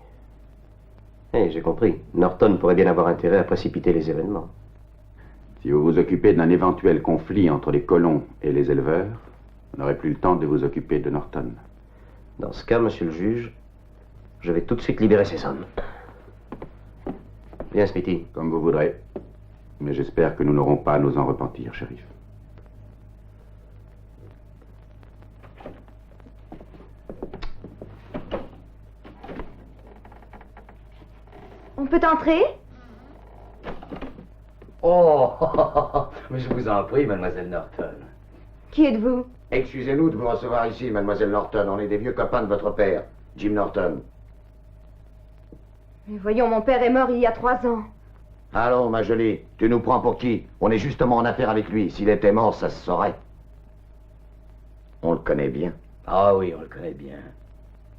Oui, j'ai compris. Norton pourrait bien avoir intérêt à précipiter les événements. Si vous vous occupez d'un éventuel conflit entre les colons et les éleveurs, vous n'aurez plus le temps de vous occuper de Norton. Dans ce cas, monsieur le juge, je vais tout de suite libérer ces hommes. Bien, Smithy. Comme vous voudrez. Mais j'espère que nous n'aurons pas à nous en repentir, shérif. On peut entrer? Oh, mais je vous en prie, mademoiselle Norton. Qui êtes-vous? Excusez-nous de vous recevoir ici, mademoiselle Norton. On est des vieux copains de votre père, Jim Norton. Mais voyons, mon père est mort il y a 3 ans. Allons, ma jolie, tu nous prends pour qui? On est justement en affaire avec lui. S'il était mort, ça se saurait. On le connaît bien. Ah oui, on le connaît bien.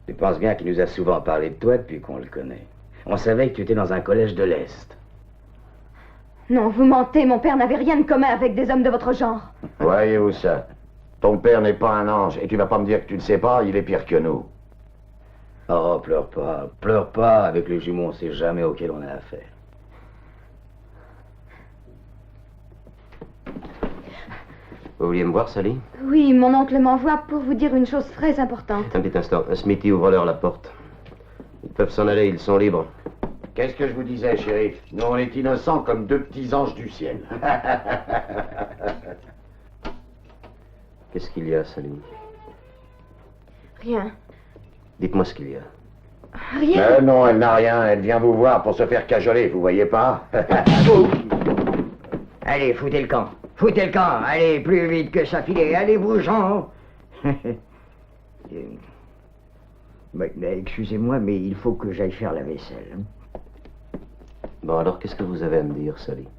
Tu penses bien qu'il nous a souvent parlé de toi depuis qu'on le connaît. On savait que tu étais dans un collège de l'Est. Non, vous mentez, mon père n'avait rien de commun avec des hommes de votre genre. Voyez-vous ça? Ton père n'est pas un ange, et tu vas pas me dire que tu ne sais pas, il est pire que nous. Oh, pleure pas, pleure pas. Avec les jumeaux, on sait jamais auquel on a affaire. Vous vouliez me voir, Sally? Oui, mon oncle m'envoie pour vous dire une chose très importante. Un petit instant. Smithy, ouvre-leur la porte. Ils peuvent s'en aller, ils sont libres. Qu'est-ce que je vous disais, shérif? Nous, on est innocents comme 2 petits anges du ciel. Qu'est-ce qu'il y a, Sally? Rien. Dites-moi ce qu'il y a. Rien. Non, elle n'a rien. Elle vient vous voir pour se faire cajoler, vous voyez pas? Allez, foutez le camp. Foutez le camp. Allez, plus vite que ça filait. Allez-vous, Jean. Mais excusez-moi, mais il faut que j'aille faire la vaisselle. Bon, alors qu'est-ce que vous avez à me dire, Sally?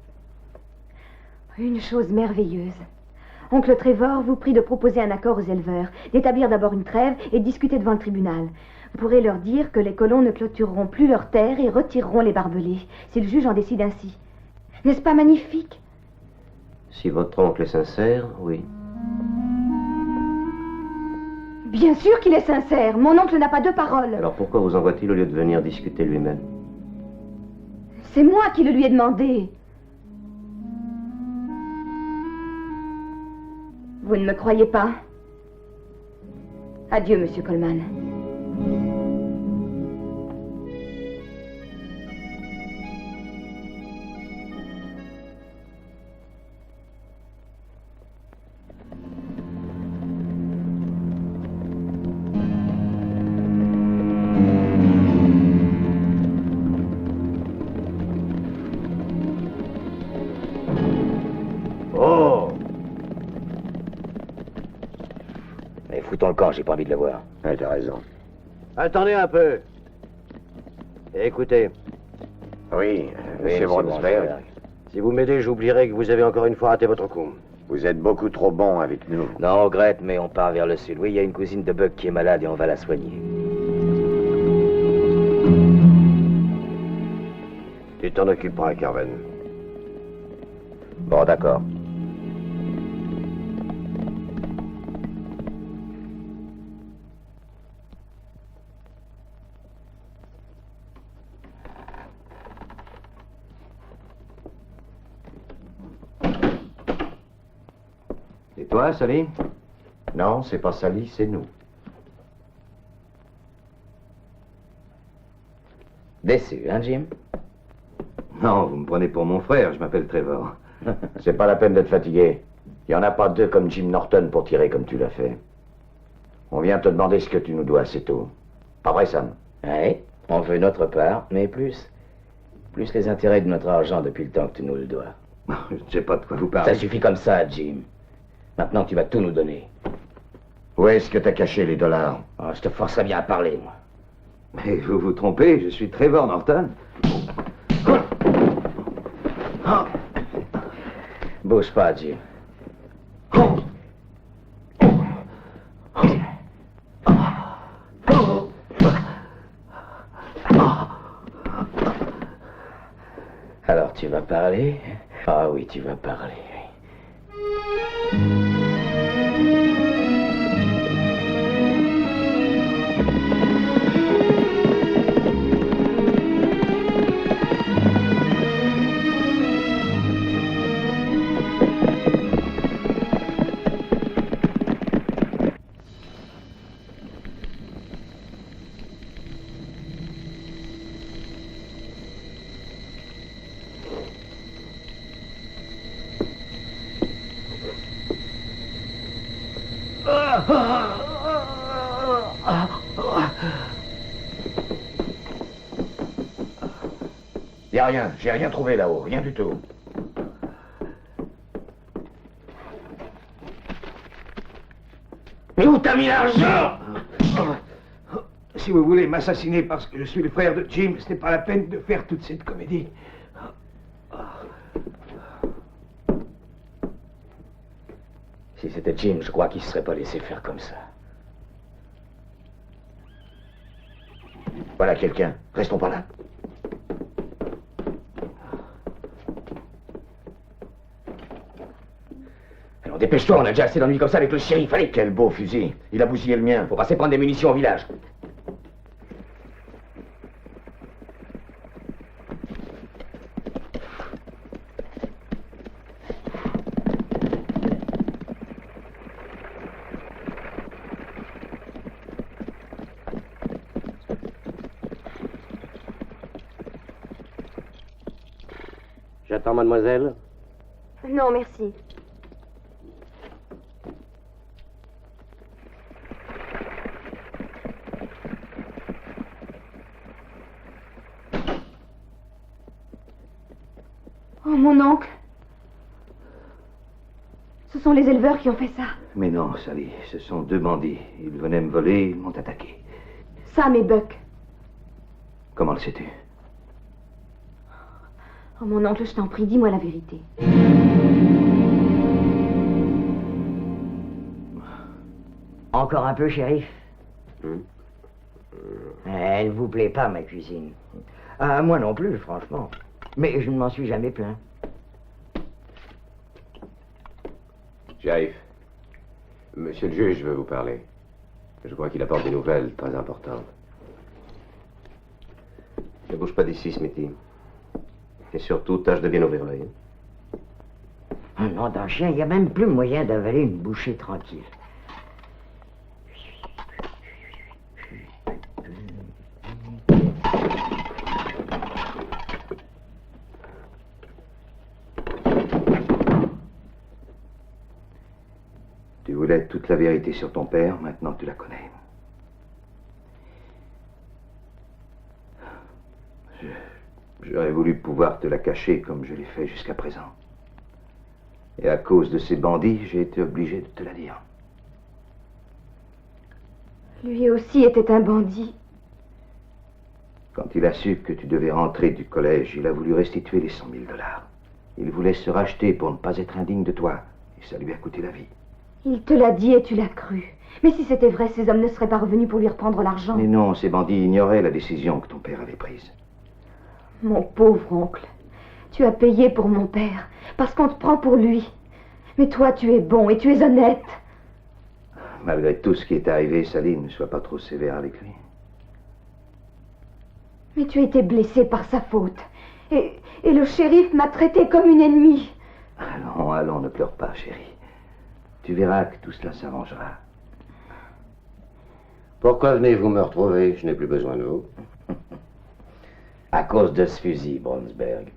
Une chose merveilleuse. Oncle Trevor vous prie de proposer un accord aux éleveurs, d'établir d'abord une trêve et de discuter devant le tribunal. Vous pourrez leur dire que les colons ne clôtureront plus leurs terres et retireront les barbelés, si le juge en décide ainsi. N'est-ce pas magnifique? Si votre oncle est sincère, oui. Bien sûr qu'il est sincère. Mon oncle n'a pas deux paroles. Alors pourquoi vous envoie-t-il au lieu de venir discuter lui-même? C'est moi qui le lui ai demandé. Vous ne me croyez pas? Adieu, monsieur Coleman. Foutons le camp, j'ai pas envie de le voir. Ouais, t'as raison. Attendez un peu. Écoutez. Oui, monsieur Bronsberg. Si vous m'aidez, j'oublierai que vous avez encore une fois raté votre coup. Vous êtes beaucoup trop bon avec nous. Non, on regrette, mais on part vers le sud. Oui, il y a une cousine de Buck qui est malade et on va la soigner. Tu t'en occuperas, Carven. Bon, d'accord. C'est toi, Sally? Non, c'est pas Sally, c'est nous. Déçu, hein, Jim? Non, vous me prenez pour mon frère, je m'appelle Trevor. C'est pas la peine d'être fatigué. Il n'y en a pas deux comme Jim Norton pour tirer comme tu l'as fait. On vient te demander ce que tu nous dois, c'est tout. Pas vrai, Sam? Oui, on veut notre part, mais plus les intérêts de notre argent depuis le temps que tu nous le dois. Je ne sais pas de quoi vous parlez. Ça suffit comme ça, Jim. Maintenant, tu vas tout nous donner. Où est-ce que t'as caché les dollars? Oh, je te forcerai bien à parler, moi. Mais vous vous trompez, je suis Trevor Norton. Bouge pas, Jim. Alors, tu vas parler? Ah oui, tu vas parler. Y a rien, j'ai rien trouvé là-haut, rien du tout. Mais où t'as mis l'argent? Si vous voulez m'assassiner parce que je suis le frère de Jim, ce n'est pas la peine de faire toute cette comédie. Si c'était Jim, je crois qu'il ne se serait pas laissé faire comme ça. Voilà quelqu'un, restons pas là. Alors dépêche-toi, on a déjà assez d'ennuis comme ça avec le shérif, allez. Quel beau fusil, il a bousillé le mien. Faut passer prendre des munitions au village. J'attends, mademoiselle. Non, merci. Oh, mon oncle. Ce sont les éleveurs qui ont fait ça. Mais non, Sally, ce sont deux bandits. Ils venaient me voler, ils m'ont attaqué. Sam et Buck. Comment le sais-tu? Oh, mon oncle, je t'en prie, dis-moi la vérité. Encore un peu, shérif? Elle vous plaît pas, ma cuisine. Ah, moi non plus, franchement. Mais je ne m'en suis jamais plaint. Shérif, monsieur le juge veut vous parler. Je crois qu'il apporte des nouvelles très importantes. Ne bouge pas d'ici, Smithy. Et surtout, tâche de bien ouvrir l'œil. Un nom d'un chien, il n'y a même plus moyen d'avaler une bouchée tranquille. Tu voulais toute la vérité sur ton père, maintenant tu la connais. J'aurais voulu pouvoir te la cacher comme je l'ai fait jusqu'à présent. Et à cause de ces bandits, j'ai été obligé de te la dire. Lui aussi était un bandit. Quand il a su que tu devais rentrer du collège, il a voulu restituer les 100 000 $. Il voulait se racheter pour ne pas être indigne de toi. Et ça lui a coûté la vie. Il te l'a dit et tu l'as cru. Mais si c'était vrai, ces hommes ne seraient pas revenus pour lui reprendre l'argent. Mais non, ces bandits ignoraient la décision que ton père avait prise. Mon pauvre oncle, tu as payé pour mon père, parce qu'on te prend pour lui. Mais toi, tu es bon et tu es honnête. Malgré tout ce qui est arrivé, Sally, ne sois pas trop sévère avec lui. Mais tu as été blessé par sa faute. Et le shérif m'a traité comme une ennemie. Allons, ne pleure pas, chérie. Tu verras que tout cela s'arrangera. Pourquoi venez-vous me retrouver? Je n'ai plus besoin de vous. À cause de ce fusil, Brownsberg.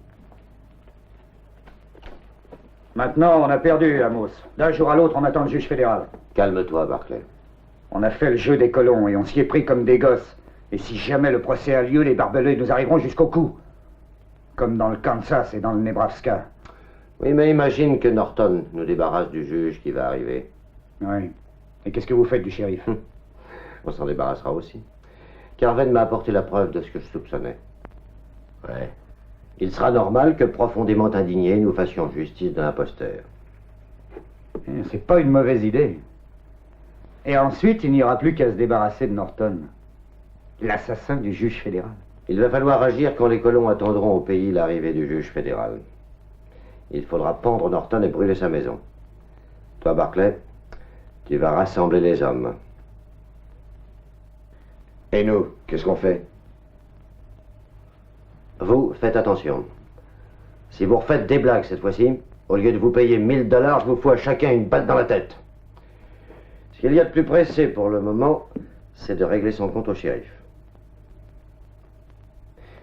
Maintenant, on a perdu, Amos. D'un jour à l'autre, on attend le juge fédéral. Calme-toi, Barclay. On a fait le jeu des colons et on s'y est pris comme des gosses. Et si jamais le procès a lieu, les barbelés nous arriveront jusqu'au cou. Comme dans le Kansas et dans le Nebraska. Oui, mais imagine que Norton nous débarrasse du juge qui va arriver. Oui. Et qu'est-ce que vous faites du shérif? On s'en débarrassera aussi. Carven m'a apporté la preuve de ce que je soupçonnais. Ouais. Il sera normal que, profondément indignés, nous fassions justice de l'imposteur. C'est pas une mauvaise idée. Et ensuite, il n'y aura plus qu'à se débarrasser de Norton, l'assassin du juge fédéral. Il va falloir agir quand les colons attendront au pays l'arrivée du juge fédéral. Il faudra pendre Norton et brûler sa maison. Toi, Barclay, tu vas rassembler les hommes. Et nous, qu'est-ce qu'on fait? Vous, faites attention. Si vous refaites des blagues cette fois-ci, au lieu de vous payer 1 000 $, je vous fous à chacun une balle dans la tête. Ce qu'il y a de plus pressé pour le moment, c'est de régler son compte au shérif.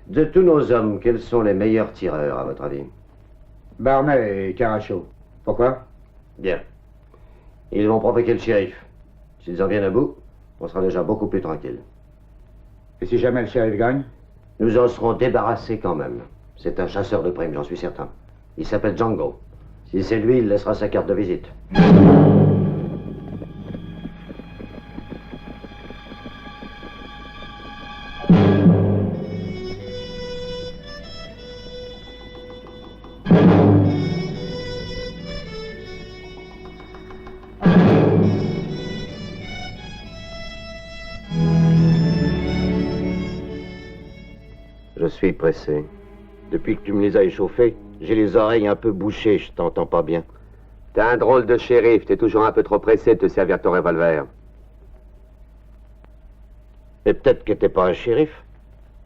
De tous nos hommes, quels sont les meilleurs tireurs, à votre avis? Barney et Caracho. Pourquoi? Bien. Ils vont provoquer le shérif. S'ils en viennent à bout, on sera déjà beaucoup plus tranquille. Et si jamais le shérif gagne? Nous en serons débarrassés quand même. C'est un chasseur de primes, j'en suis certain. Il s'appelle Django. Si c'est lui, il laissera sa carte de visite. Je suis pressé. Depuis que tu me les as échauffés, j'ai les oreilles un peu bouchées, je t'entends pas bien. T'es un drôle de shérif, t'es toujours un peu trop pressé de te servir ton revolver. Et peut-être que t'es pas un shérif,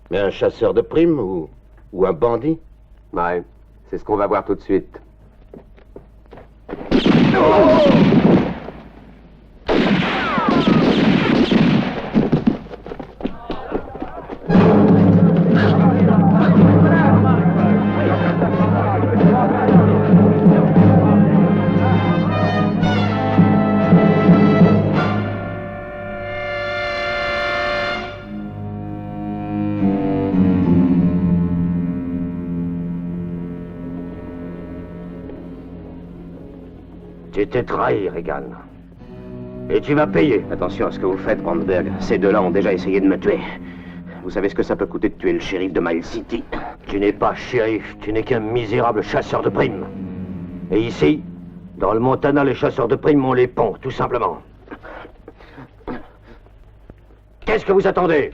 mais un chasseur de primes ou un bandit. Ouais, c'est ce qu'on va voir tout de suite. Tu t'es trahi, Regan. Et tu vas payer. Attention à ce que vous faites, Brandberg. Ces deux-là ont déjà essayé de me tuer. Vous savez ce que ça peut coûter de tuer le shérif de Miles City? Tu n'es pas shérif, tu n'es qu'un misérable chasseur de primes. Et ici, dans le Montana, les chasseurs de primes ont les ponts, tout simplement. Qu'est-ce que vous attendez?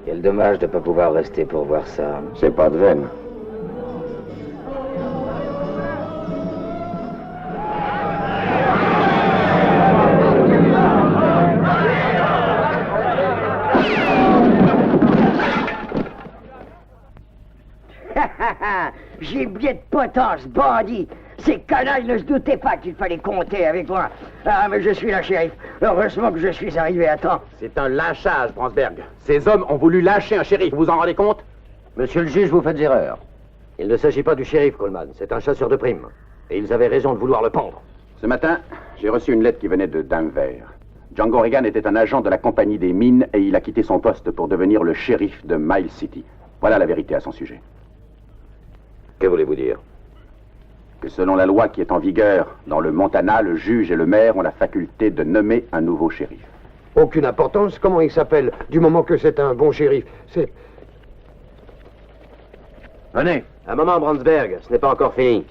Quel dommage de ne pas pouvoir rester pour voir ça. C'est pas de veine. Gibier de potence, bandit. Ces canailles ne se doutaient pas qu'il fallait compter avec moi. Ah, mais je suis là, shérif. Heureusement que je suis arrivé à temps. C'est un lynchage, Brandberg. Ces hommes ont voulu lyncher un shérif, vous vous en rendez compte? Monsieur le juge, vous faites erreur. Il ne s'agit pas du shérif, Coleman. C'est un chasseur de primes. Et ils avaient raison de vouloir le pendre. Ce matin, j'ai reçu une lettre qui venait de Denver. Django Regan était un agent de la compagnie des mines et il a quitté son poste pour devenir le shérif de Miles City. Voilà la vérité à son sujet. Que voulez-vous dire? Que selon la loi qui est en vigueur dans le Montana, le juge et le maire ont la faculté de nommer un nouveau shérif. Aucune importance, comment il s'appelle, du moment que c'est un bon shérif. C'est... Venez. Un moment, Brandberg, ce n'est pas encore fini.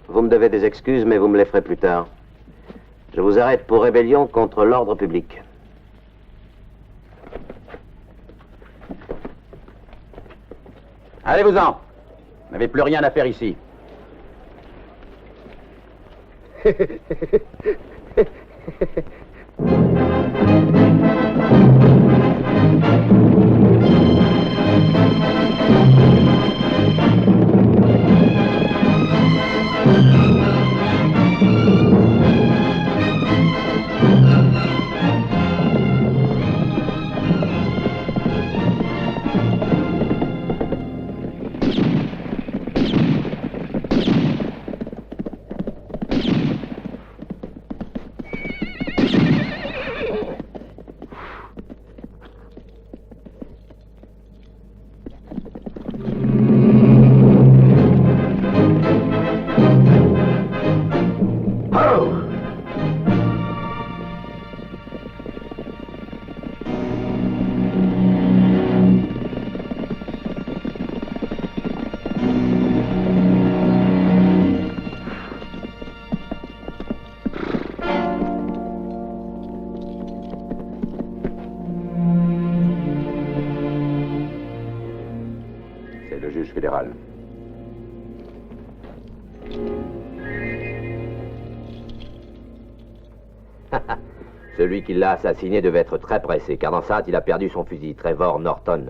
Vous me devez des excuses, mais vous me les ferez plus tard. Je vous arrête pour rébellion contre l'ordre public. Allez-vous-en. Vous n'avez plus rien à faire ici. Fédéral. Celui qui l'a assassiné devait être très pressé, car dans sa hâte, il a perdu son fusil, Trevor Norton.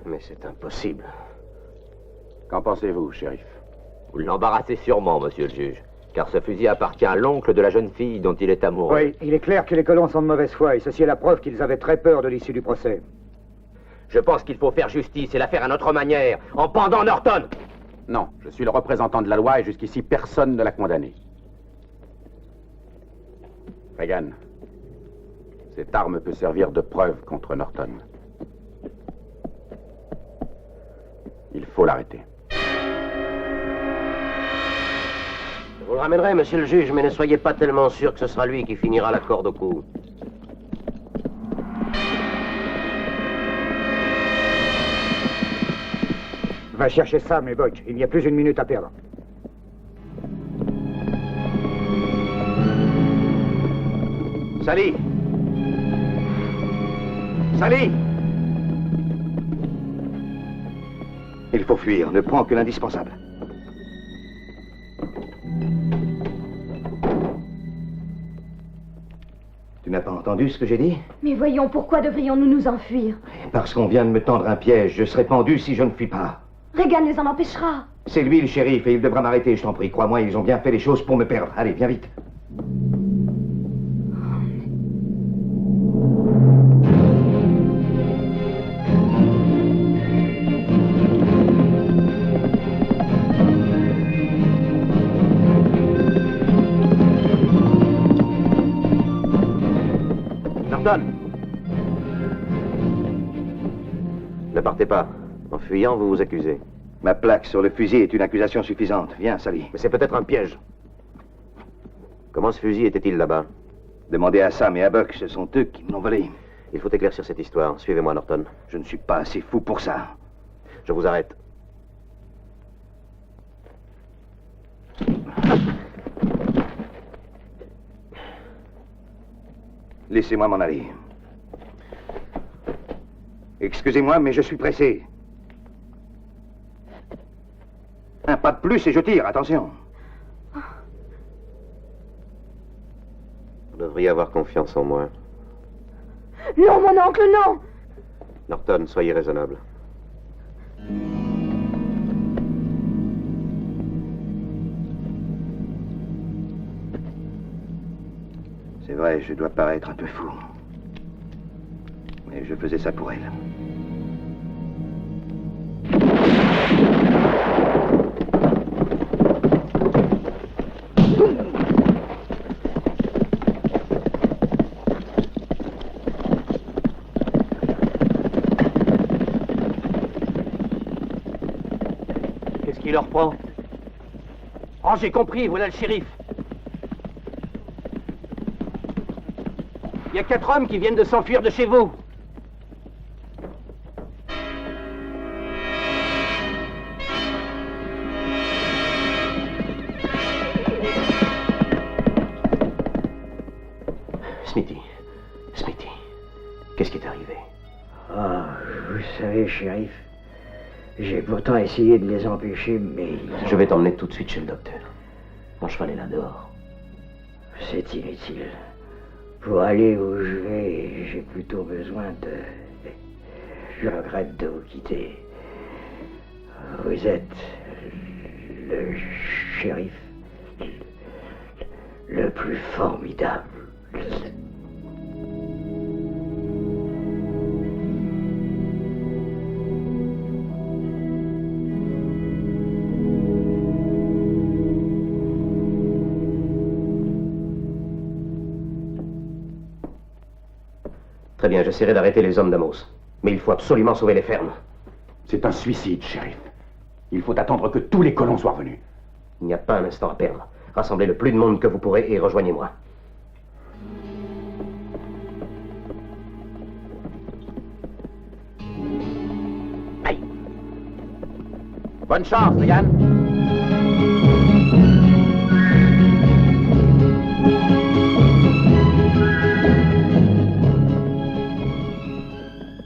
Mais c'est impossible. Qu'en pensez-vous, shérif? Vous l'embarrassez sûrement, monsieur le juge, car ce fusil appartient à l'oncle de la jeune fille dont il est amoureux. Oui, il est clair que les colons sont de mauvaise foi, et ceci est la preuve qu'ils avaient très peur de l'issue du procès. Je pense qu'il faut faire justice et la faire à notre manière, en pendant Norton. Non, je suis le représentant de la loi et jusqu'ici personne ne l'a condamné. Regan, cette arme peut servir de preuve contre Norton. Il faut l'arrêter. Je vous le ramènerai, monsieur le juge, mais ne soyez pas tellement sûr que ce sera lui qui finira la corde au cou. Va chercher ça, mes Butch. Il n'y a plus une minute à perdre. Sally! Sally! Il faut fuir, ne prends que l'indispensable. n'as pas entendu ce que j'ai dit? Mais voyons, pourquoi devrions-nous nous enfuir? Parce qu'on vient de me tendre un piège. Je serai pendu si je ne fuis pas. Regan les en empêchera. C'est lui le shérif et il devra m'arrêter, je t'en prie. Crois-moi, ils ont bien fait les choses pour me perdre. Allez, viens vite. Ne partez pas. En fuyant, vous vous accusez. Ma plaque sur le fusil est une accusation suffisante. Viens, Sally. Mais c'est peut-être un piège. Comment ce fusil était-il là-bas? Demandez à Sam et à Buck, ce sont eux qui me l'ont volé. Il faut éclaircir cette histoire. Suivez-moi, Norton. Je ne suis pas assez fou pour ça. Je vous arrête. Laissez-moi m'en aller. Excusez-moi, mais je suis pressé. Un pas de plus et je tire, attention. Vous devriez avoir confiance en moi. Non, mon oncle, non! Norton, soyez raisonnable. C'est vrai, je dois paraître un peu fou. Mais je faisais ça pour elle. Qu'est-ce qui leur prend? Oh, j'ai compris, voilà le shérif. Il y a 4 hommes qui viennent de s'enfuir de chez vous. Smithy, qu'est-ce qui est arrivé? Ah, vous savez, shérif, j'ai pourtant essayé de les empêcher, mais... Je vais t'emmener tout de suite chez le docteur. Mon cheval est là dehors. C'est inutile. Pour aller où je vais, j'ai plutôt besoin de... Je regrette de vous quitter. Vous êtes le shérif le plus formidable. Très bien, j'essaierai d'arrêter les hommes d'Amos. Mais il faut absolument sauver les fermes. C'est un suicide, shérif. Il faut attendre que tous les colons soient revenus. Il n'y a pas un instant à perdre. Rassemblez le plus de monde que vous pourrez et rejoignez-moi. Aïe. Bonne chance, Regan.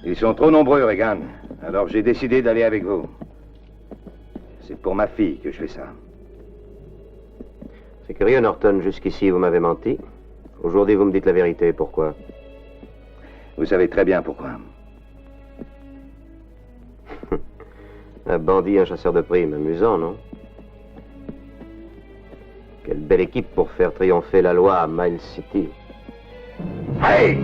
Ils sont trop nombreux, Regan. Alors j'ai décidé d'aller avec vous. C'est pour ma fille que je fais ça. C'est curieux, Norton. Jusqu'ici, vous m'avez menti. Aujourd'hui, vous me dites la vérité. Pourquoi? Vous savez très bien pourquoi. Un bandit, un chasseur de primes. Amusant, non? Quelle belle équipe pour faire triompher la loi à Miles City. Hey!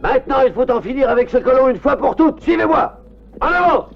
Maintenant, il faut en finir avec ce colon une fois pour toutes. Suivez-moi! En avant!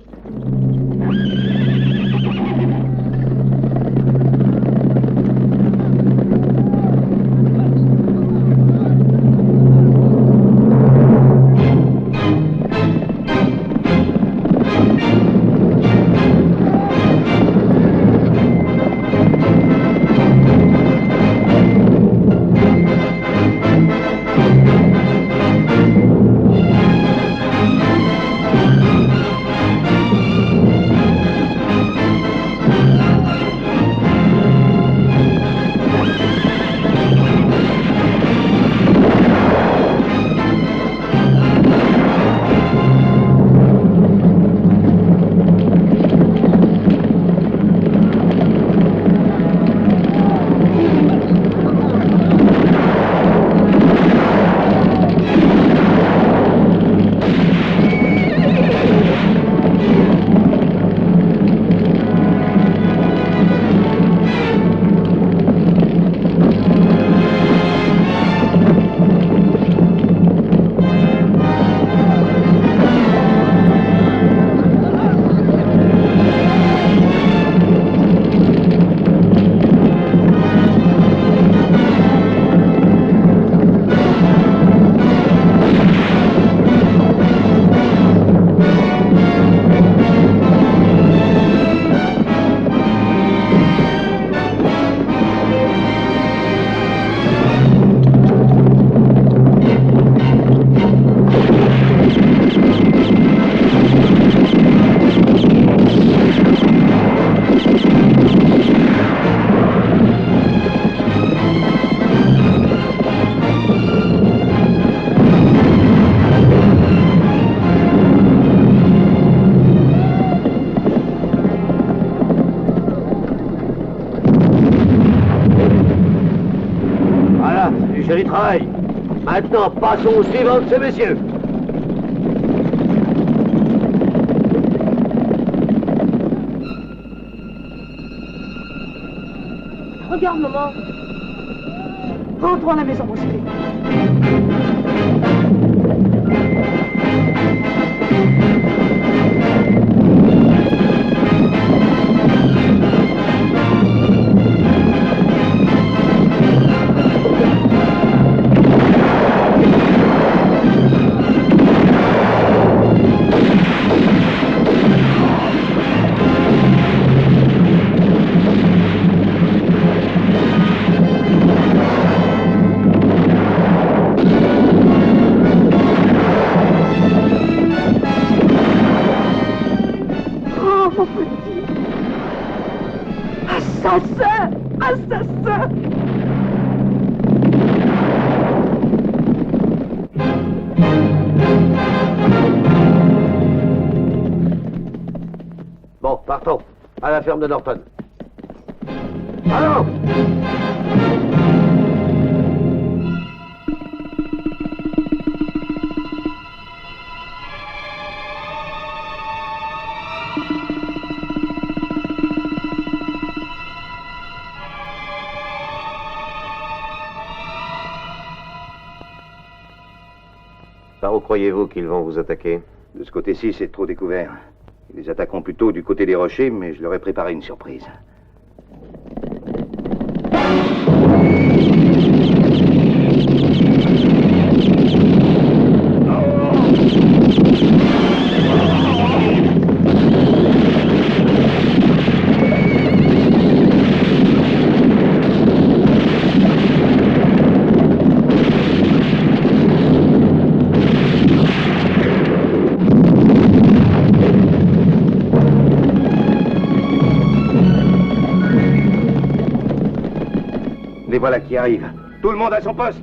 du travail. Maintenant, passons au suivant de ces messieurs. Regarde, maman. Rentrons à la maison, mon chéri. Assassin! Assassin! Bon, partons. À la ferme de Norton. Allons! Par où croyez-vous qu'ils vont vous attaquer? De ce côté-ci, c'est trop découvert. Ils les attaqueront plutôt du côté des rochers, mais je leur ai préparé une surprise. Les voilà qui arrivent. Tout le monde à son poste.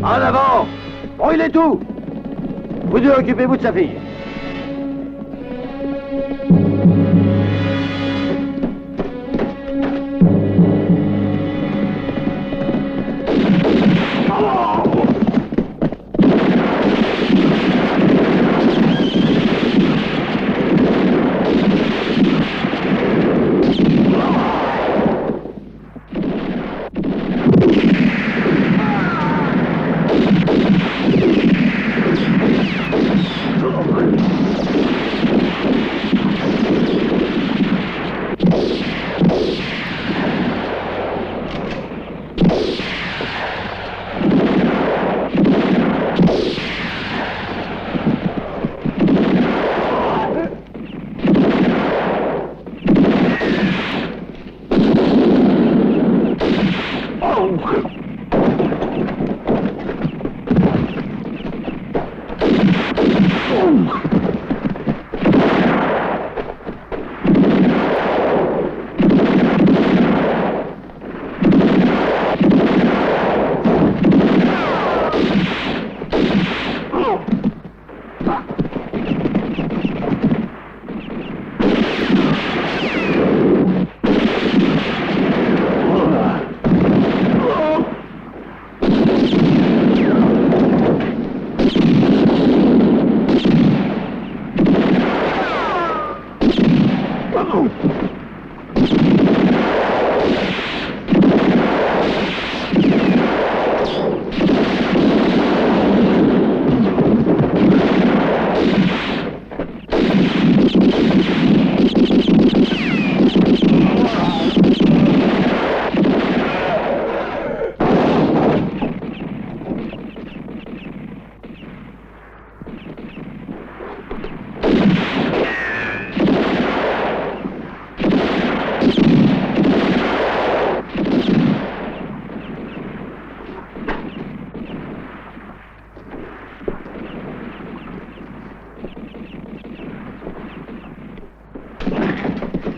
En avant! Brûlez tout! Vous deux, occupez-vous de sa fille.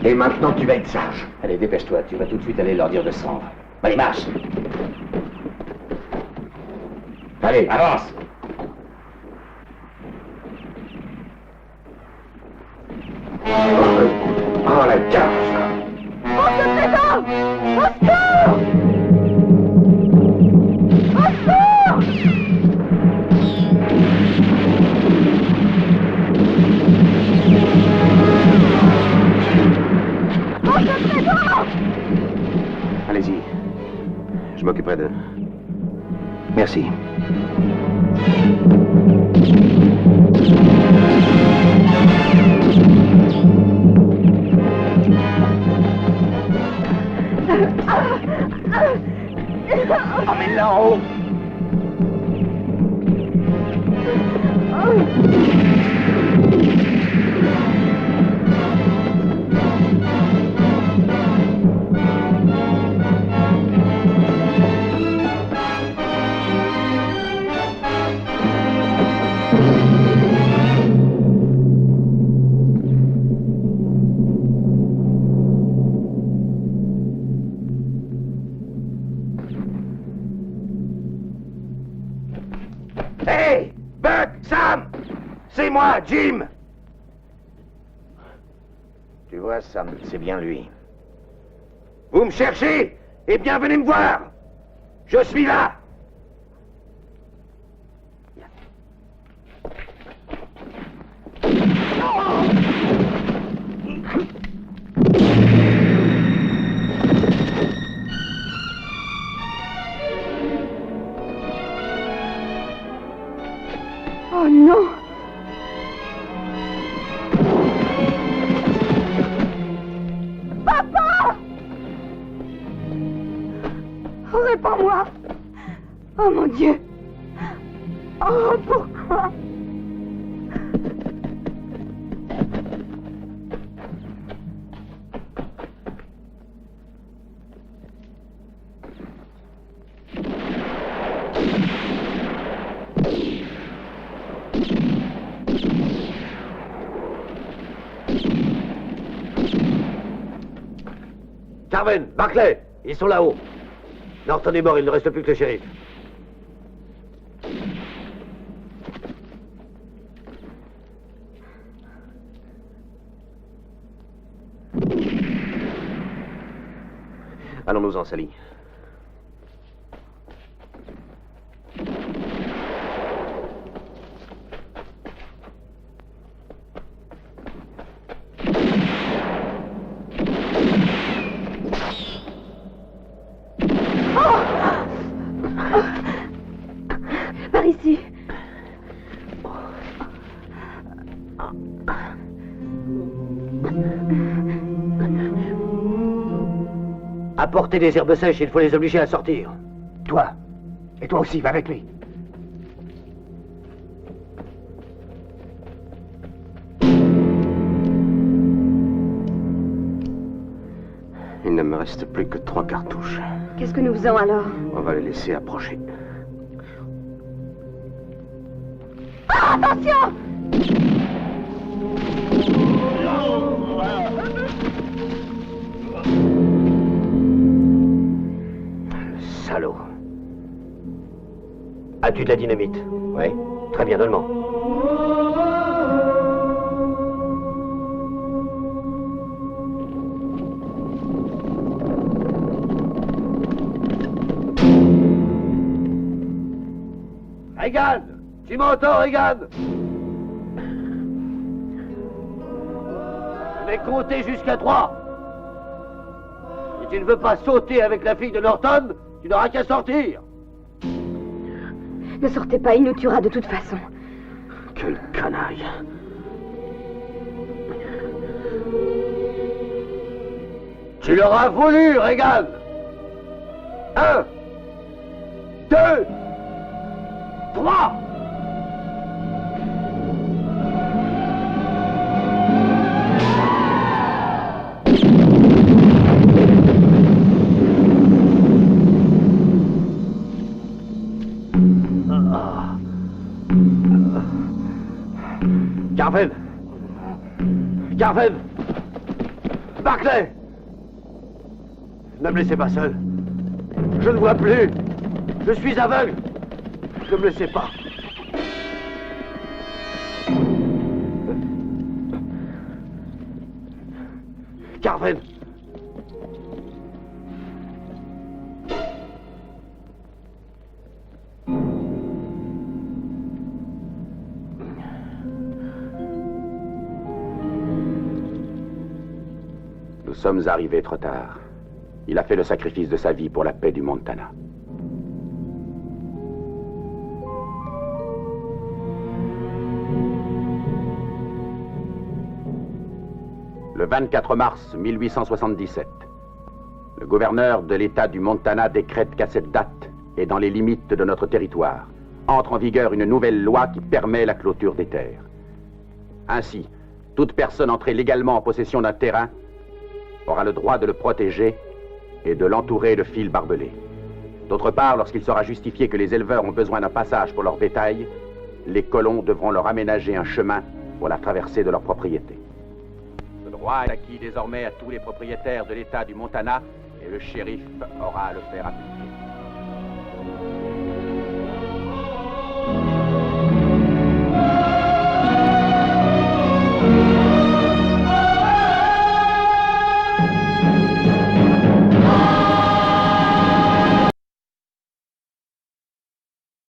Et maintenant, tu vas être sage. Allez, dépêche-toi, tu vas tout de suite aller leur dire de se rendre. Allez, marche! Allez, avance. Oh, la carte. On se présente! Au secours! Au secours! On se présente! Allez-y. Je m'occuperai d'eux. Merci. Emmène-la en haut! Hey, Buck, Sam, c'est moi, Jim. Tu vois, Sam, c'est bien lui. Vous me cherchez? Eh bien, venez me voir. Je suis là. Oh non! Papa! Oh, réponds-moi! Oh mon Dieu! Oh, pourquoi? Carmen, Barclay, ils sont là-haut. Norton est mort, il ne reste plus que le shérif. Allons-nous-en, Sally. Par ici. Apportez des herbes sèches, il faut les obliger à sortir. Toi. Et toi aussi, va avec lui. Il ne me reste plus que 3 cartouches. Qu'est-ce que nous faisons alors? On va les laisser approcher. Ah, attention! Salaud. As-tu de la dynamite? Oui. Très bien, donne-moi. Regan! Tu m'entends, Regan? Je vais compter jusqu'à 3. Si tu ne veux pas sauter avec la fille de Norton, tu n'auras qu'à sortir. Ne sortez pas, il nous tuera de toute façon. Quelle canaille. Tu l'auras voulu, Regan. 1, 2, 3. Carven! Carven! Barclay! Ne me laissez pas seul. Je ne vois plus. Je suis aveugle. Ne me laissez pas. Carven. Nous sommes arrivés trop tard. Il a fait le sacrifice de sa vie pour la paix du Montana. Le 24 mars 1877, le gouverneur de l'État du Montana décrète qu'à cette date, et dans les limites de notre territoire, entre en vigueur une nouvelle loi qui permet la clôture des terres. Ainsi, toute personne entrée légalement en possession d'un terrain aura le droit de le protéger et de l'entourer de fils barbelés. D'autre part, lorsqu'il sera justifié que les éleveurs ont besoin d'un passage pour leur bétail, les colons devront leur aménager un chemin pour la traversée de leur propriété. Ce droit est acquis désormais à tous les propriétaires de l'État du Montana et le shérif aura à le faire appliquer.